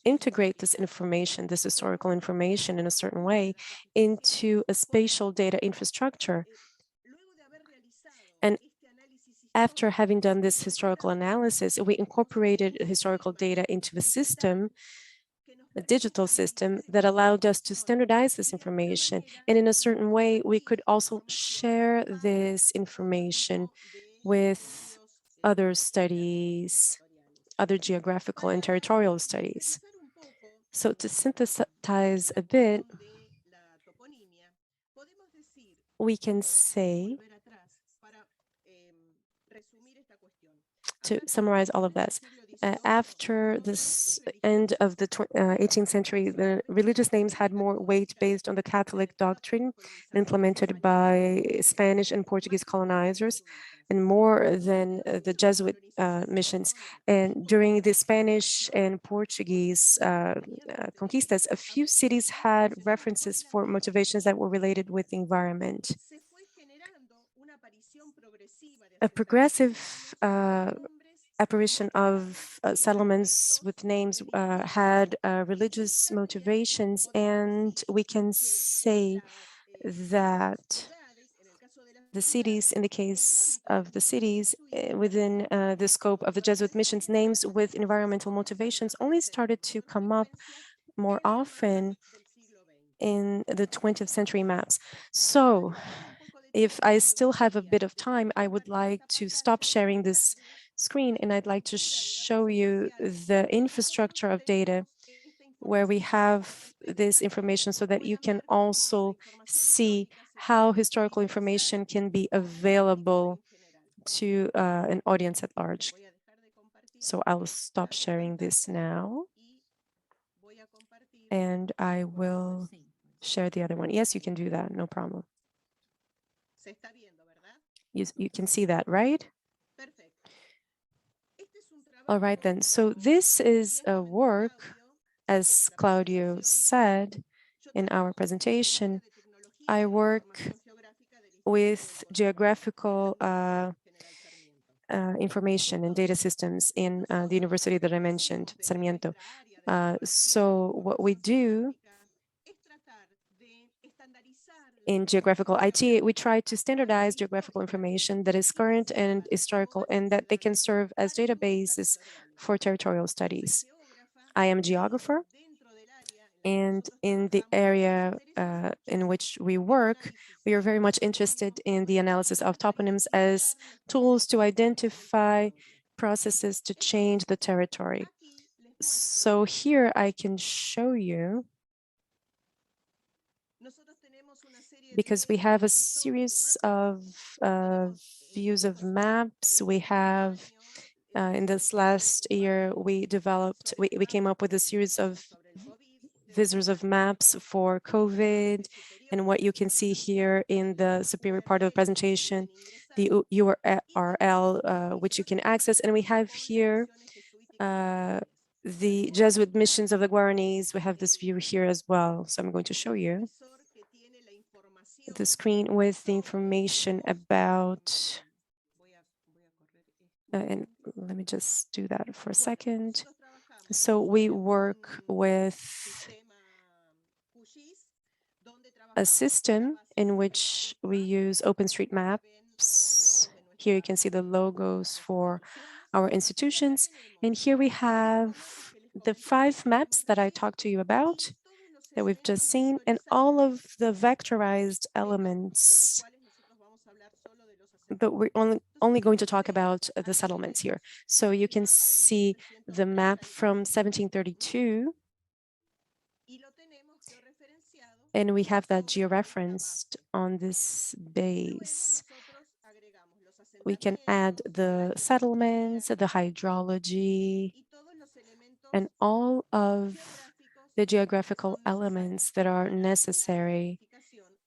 integrate this information, this historical information in a certain way into a spatial data infrastructure. And after having done this historical analysis, we incorporated historical data into a system, a digital system that allowed us to standardize this information. And in a certain way, we could also share this information with other studies, other geographical and territorial studies. So to synthesize a bit, we can say, to summarize all of this, after this end of the 18th century, the religious names had more weight based on the Catholic doctrine implemented by Spanish and Portuguese colonizers, and more than the Jesuit missions. And during the Spanish and Portuguese conquistas, a few cities had references for motivations that were related with the environment. A progressive apparition of settlements with names had religious motivations, and we can say that the cities, in the case of the cities within the scope of the Jesuit missions, names with environmental motivations only started to come up more often in the 20th century maps. So if I still have a bit of time, I would like to stop sharing this screen, and I'd like to show you the infrastructure of data where we have this information so that you can also see how historical information can be available to an audience at large. So I'll stop sharing this now, and I will share the other one. Yes, you can do that, no problem. You can see that, right? All right, then. So this is a work, as Claudio said in our presentation. I work with geographical information and data systems in the university that I mentioned, Sarmiento. So what we do in geographical IT, we try to standardize geographical information that is current and historical, and that they can serve as databases for territorial studies. I am a geographer, And in the area in which we work, we are very much interested in the analysis of toponyms as tools to identify processes to change the territory. So here I can show you, because we have a series of views of maps. We have, in this last year, we came up with a series of visors of maps for COVID. And what you can see here in the superior part of the presentation, the URL, which you can access. And we have here the Jesuit missions of the Guaranis. We have this view here as well. So I'm going to show you the screen with the information about, and let me just do that for a second. So we work with a system in which we use OpenStreetMaps. Here you can see the logos for our institutions. And here we have the 5 maps that I talked to you about that we've just seen, and all of the vectorized elements. But we're only going to talk about the settlements here. So you can see the map from 1732, and we have that georeferenced on this base. We can add the settlements, the hydrology, and all of the geographical elements that are necessary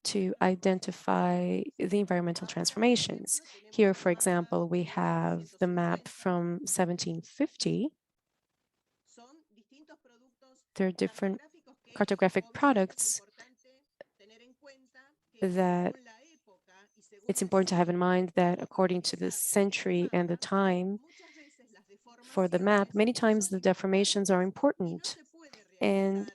to identify the environmental transformations. Here, for example, we have the map from 1750. There are different cartographic products that it's important to have in mind that according to the century and the time for the map, many times the deformations are important. And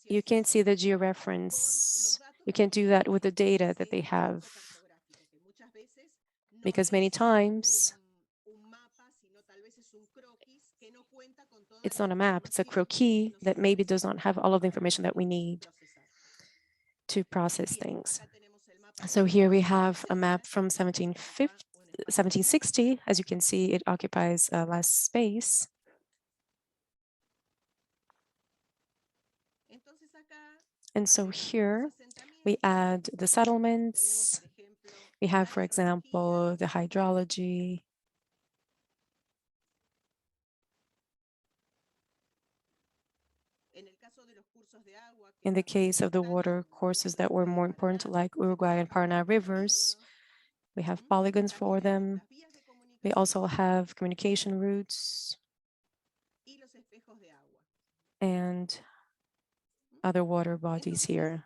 you can't see the georeference. You can't do that with the data that they have, because many times it's not a map, it's a croquis that maybe does not have all of the information that we need to process things. So here we have a map from 1760. As you can see, it occupies less space. And so here we add the settlements. We have, for example, the hydrology. In the case of the water courses that were more important, like Uruguay and Paraná rivers, we have polygons for them. We also have communication routes and other water bodies here.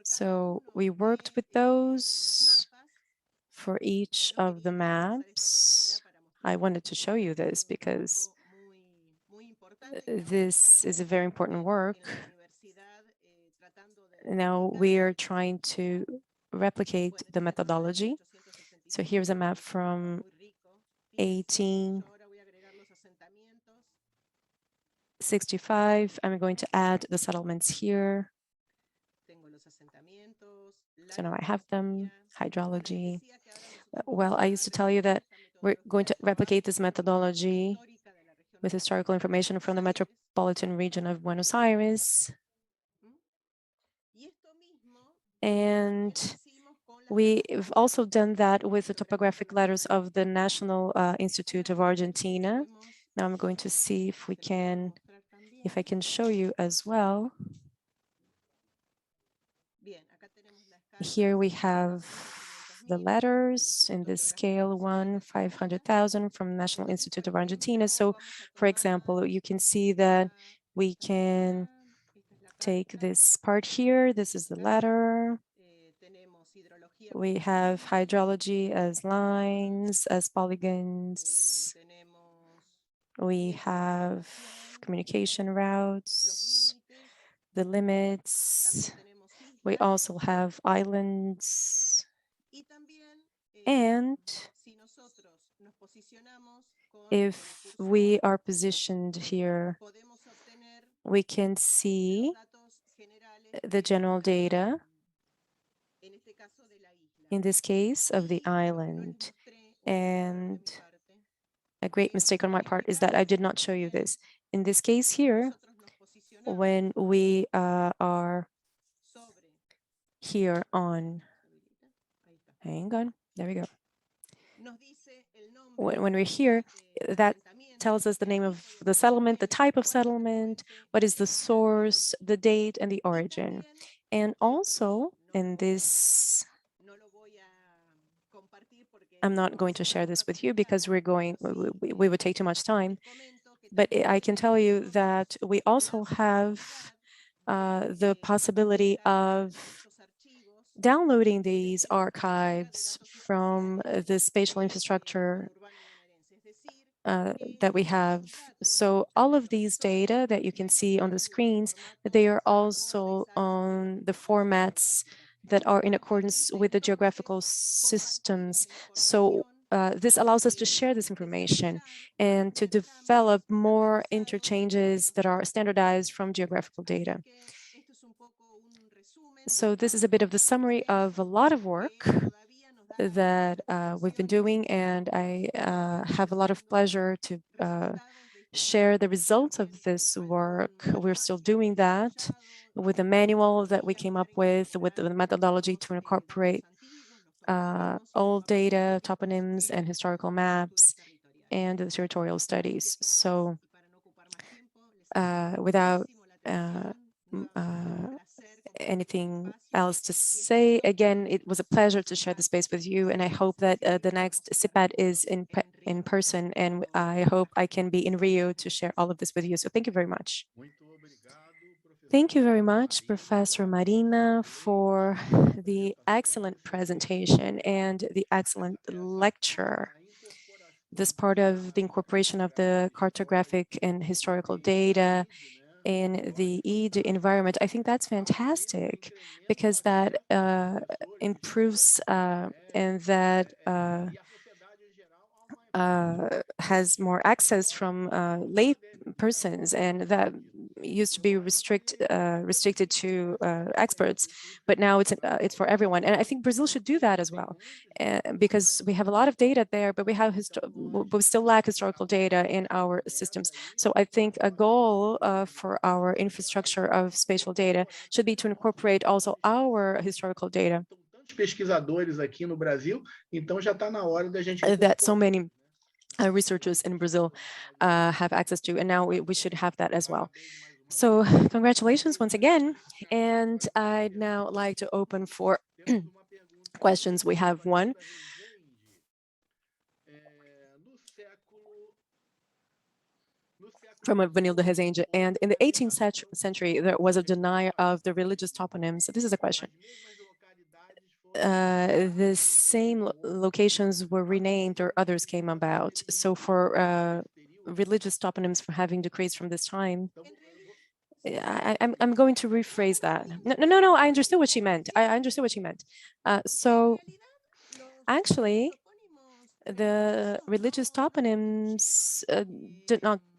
So we worked with those for each of the maps. I wanted to show you this because this is a very important work. Now we are trying to replicate the methodology. So here's a map from 1865. I'm going to add the settlements here. So now I have them, hydrology. Well, I used to tell you that we're going to replicate this methodology with historical information from the metropolitan region of Buenos Aires. And we've also done that with the topographic letters of the National Institute of Argentina. Now I'm going to see if I can show you as well. Here we have the letters in this scale 1/500,000 from National Institute of Argentina. So, for example, you can see that we can take this part here. This is the letter. We have hydrology as lines, as polygons. We have communication routes, the limits. We also have islands. And If we are positioned here, we can see the general data, in this case, of the island. And a great mistake on my part is that I did not show you this. In this case here, when we are here on, hang on, there we go. When we're here, that tells us the name of the settlement, the type of settlement, what is the source, the date, and the origin. And also in this, I'm not going to share this with you because we would take too much time. But I can tell you that we also have the possibility of downloading these archives from the spatial infrastructure that we have. So all of these data that you can see on the screens, they are also on the formats that are in accordance with the geographical systems. So this allows us to share this information and to develop more interchanges that are standardized from geographical data. So this is a bit of the summary of a lot of work that we've been doing, and I have a lot of pleasure to share the results of this work. We're still doing that with the manual that we came up with the methodology to incorporate old data, toponyms, and historical maps, and the territorial studies. So without anything else to say, again, it was a pleasure to share the space with you, and I hope that the next SIPAT is in person, and I hope I can be in Rio to share all of this with you. So thank you very much. Thank you very much, Professor Marina, for the excellent presentation and the excellent lecture. This part of the incorporation of the cartographic and historical data in the EID environment, I think that's fantastic because that improves and that has more access from lay persons, and that used to be restricted to experts, but now it's for everyone. And I think Brazil should do that as well, because we have a lot of data there, but we still lack historical data in our systems. So I think a goal for our infrastructure of spatial data should be to incorporate also our historical data. Pesquisadores aqui no Brasil, então já está na hora da gente that so many researchers in Brazil have access to, and now we should have that as well. So congratulations once again, and I'd now like to open for questions. We have one. From Vanilda Rezende, and in the 18th century, there was a denial of the religious toponyms. So this is a question. The same locations were renamed or others came about. So for religious toponyms for having decreased from this time, I'm going to rephrase that. No, I understood what she meant. I understood what she meant. So actually, the religious toponyms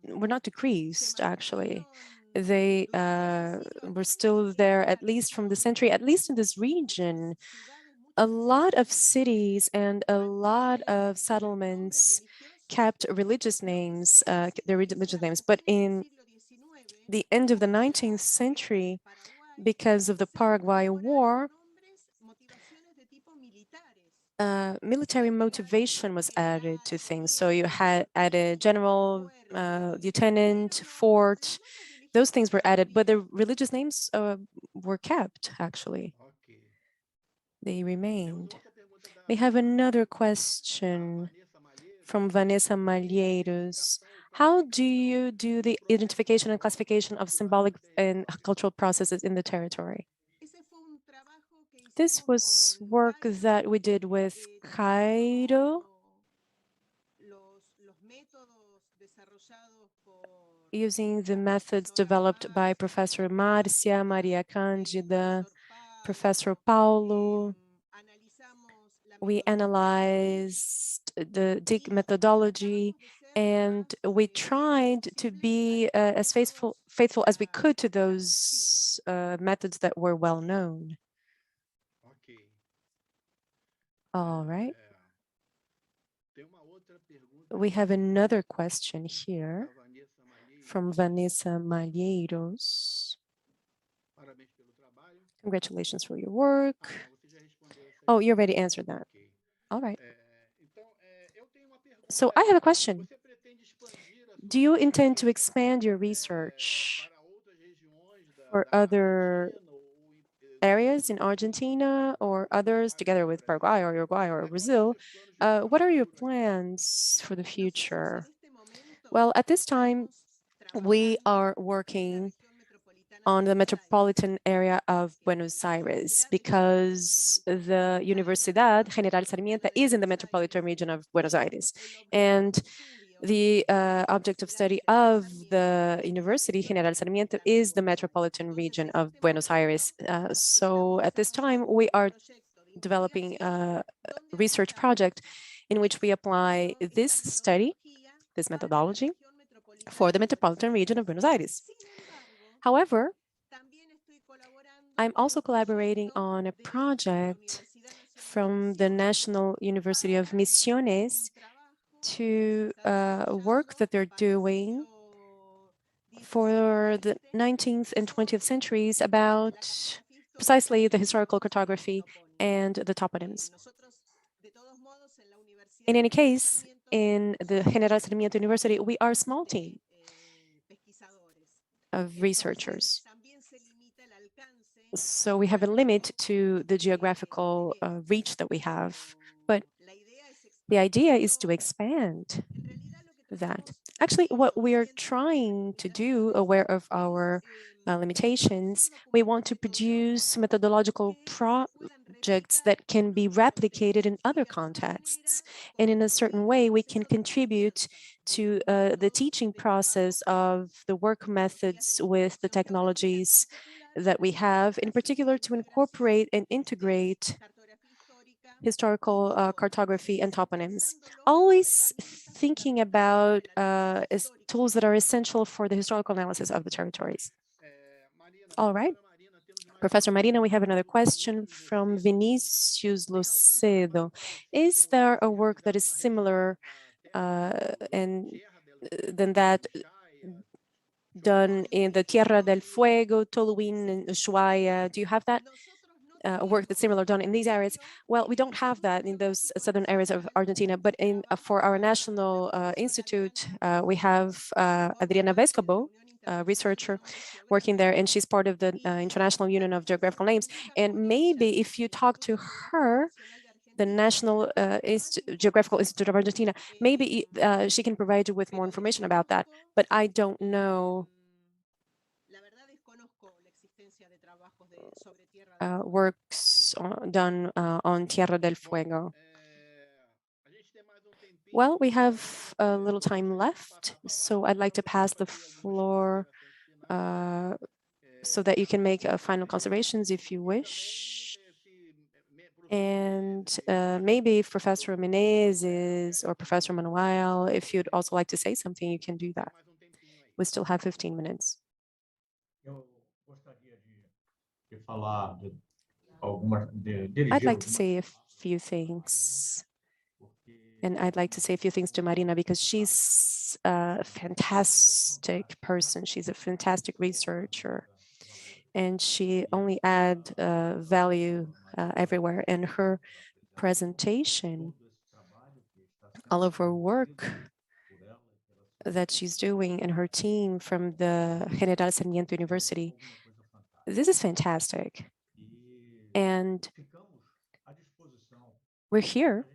were not decreased, actually. They were still there, at least from the century, at least in this region. A lot of cities and a lot of settlements kept religious names, their religious names, but in the end of the 19th century, because of the Paraguay War, military motivation was added to things. So you had added general, lieutenant, fort, those things were added, but the religious names were kept, actually. They remained. We have another question from Vanessa Malheiros. How do you do the identification and classification of symbolic and cultural processes in the territory? This was work that we did with Cairo, using the methods developed by Professor Marcia, Maria Cândida, Professor Paulo. We analyzed the DIG methodology, and we tried to be as faithful as we could to those methods that were well known. Ok. All right. Tem uma outra pergunta We have aqui another question da here Vanessa Malheiro. from Vanessa Malheiros. Parabéns pelo trabalho. Congratulations for your work. Não, você já respondeu essa Oh, aí. you already answered that. Ok. All right. Então, eu tenho uma pergunta. So I have a question. Você pretende expandir a sua Do you intend to pesquisa, expand your research para outras regiões for da other Argentina ou areas in Argentina or others, together with Paraguay or Uruguay or Brazil? What are your plans for the future? Well, at this time, we are working on the metropolitan area of Buenos Aires because the Universidad General Sarmiento is in the metropolitan region of Buenos Aires. And the object of study of the University General Sarmiento is the metropolitan region of Buenos Aires. So at this time, we are developing a research project in which we apply this study, this methodology, for the metropolitan region of Buenos Aires. However, I'm also collaborating on a project from the National University of Misiones to work that they're doing for the 19th and 20th centuries about precisely the historical cartography and the toponyms. In any case, in the General Sarmiento University, we are a small team of researchers. So we have a limit to the geographical reach that we have, but the idea is to expand that. Actually, what we are trying to do, aware of our limitations, we want to produce methodological projects that can be replicated in other contexts. And in a certain way, we can contribute to the teaching process of the work methods with the technologies that we have, in particular to incorporate and integrate historical cartography and toponyms, always thinking about tools that are essential for the historical analysis of the territories. All right. Professor Marina, we have another question from Vinicius Lucedo. Is there a work that is similar and than that done in the Tierra del Fuego, Toluín, and Ushuaia? Do you have that work that's similar done in these areas? Well, we don't have that in those southern areas of Argentina, but in for our national institute, we have Adriana Vescobo, a researcher working there, and she's part of the International Union of Geographical Names. And maybe if you talk to her, the National Geographical Institute of Argentina, maybe she can provide you with more information about that, but I don't know works done on Tierra del Fuego. Well, we have a little time left, so I'd like to pass the floor so that you can make final considerations if you wish. And maybe if Professor Menezes or Professor Manuel, if you'd also like to say something, you can do that. We still have 15 minutes. I'd like to say a few things. And I'd like to say a few things to Marina because she's a fantastic person. She's a fantastic researcher. And she only adds value everywhere. And her presentation, all of her work that she's doing and her team from the General Sarmiento University, this is fantastic. And we're here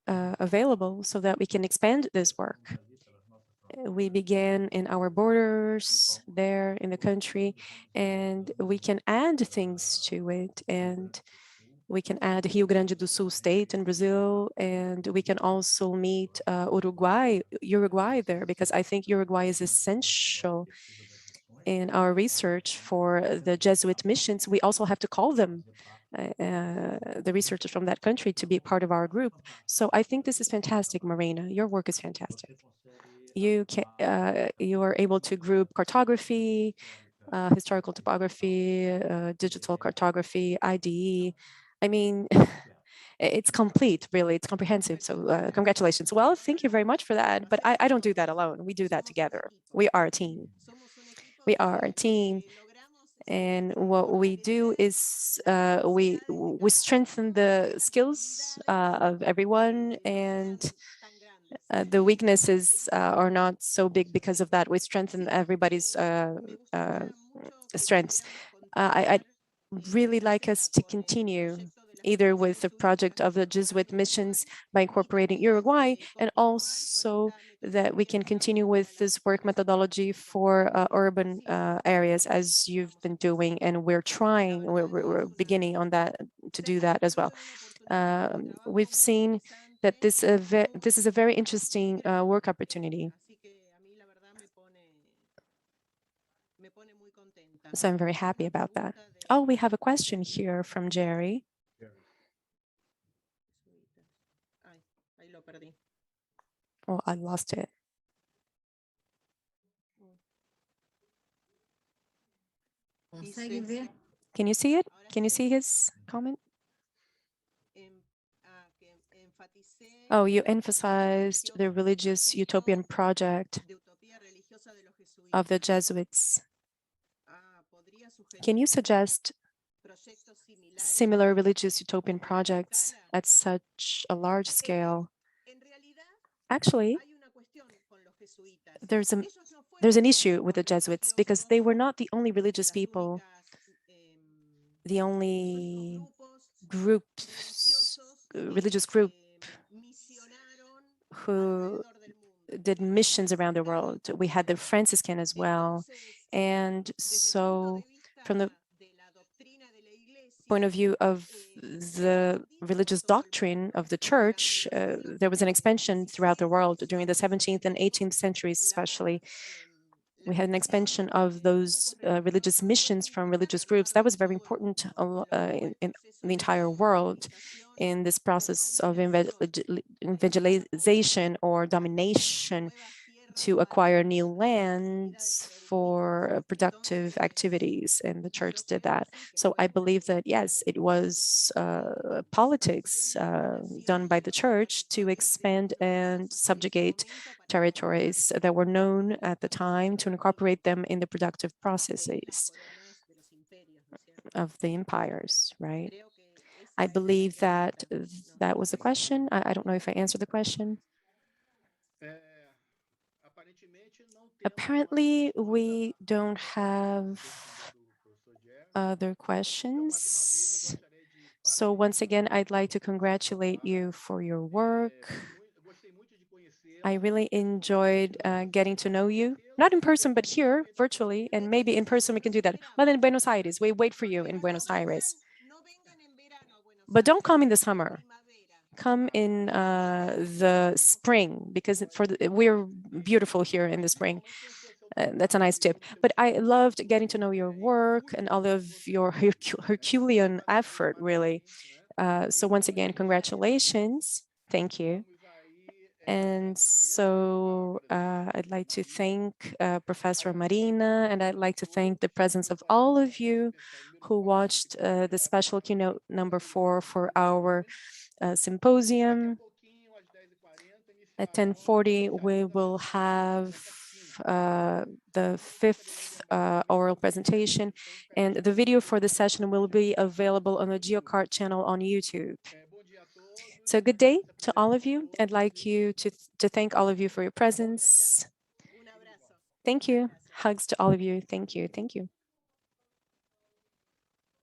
available so that we can expand this work. We began in our borders there in the country, and we can add things to it. And we can add Rio Grande do Sul state in Brazil, and we can also meet Uruguay there, because I think Uruguay is essential in our research for the Jesuit missions. We also have to call them the researchers from that country to be part of our group. So I think this is fantastic, Marina. Your work is fantastic. You are able to group cartography, historical topography, digital cartography, IDE. I mean, it's complete, really. It's comprehensive. So congratulations. Well, thank you very much for that. But I don't do that alone. We do that together. We are a team. We are a team. And what we do is we strengthen the skills of everyone, and the weaknesses are not so big because of that. We strengthen everybody's strengths. I'd really like us to continue either with the project of the Jesuit missions by incorporating Uruguay, and also that we can continue with this work methodology for urban areas as you've been doing, and we're beginning on that to do that as well. We've seen that this is a very interesting work opportunity. So I'm very happy about that. Oh, we have a question here from Jerry. Oh, I lost it. Can you see it? Can you see his comment? Oh, you emphasized the religious utopian project of the Jesuits. Can you suggest similar religious utopian projects at such a large scale? Actually, there's an issue with the Jesuits because they were not the only religious people, the only religious group who did missions around the world. We had the Franciscan as well. And so from the point of view of the religious doctrine of the church, there was an expansion throughout the world during the 17th and 18th centuries, especially. We had an expansion of those religious missions from religious groups. That was very important in the entire world in this process of evangelization or domination to acquire new lands for productive activities, and the church did that. So I believe that, yes, it was politics done by the church to expand and subjugate territories that were known at the time, to incorporate them in the productive processes of the empires, right? I believe that that was the question. I don't know if I answered the question. Apparently, we don't have other questions. So once again, I'd like to congratulate you for your work. I really enjoyed getting to know you, not in person, but here virtually, and maybe in person we can do that. Well, in Buenos Aires, we wait for you in Buenos Aires. But don't come in the summer. Come in the spring, because we're beautiful here in the spring. That's a nice tip. But I loved getting to know your work and all of your Herculean effort, really. So once again, congratulations. Thank you. And so I'd like to thank Professor Marina, and I'd like to thank the presence of all of you who watched the special keynote number 4 for our symposium. At 10:40, we will have the 5th oral presentation, and the video for the session will be available on the GeoCart channel on YouTube. So good day to all of you. I'd like you to thank all of you for your presence. Thank you. Hugs to all of you. Thank you. Thank you.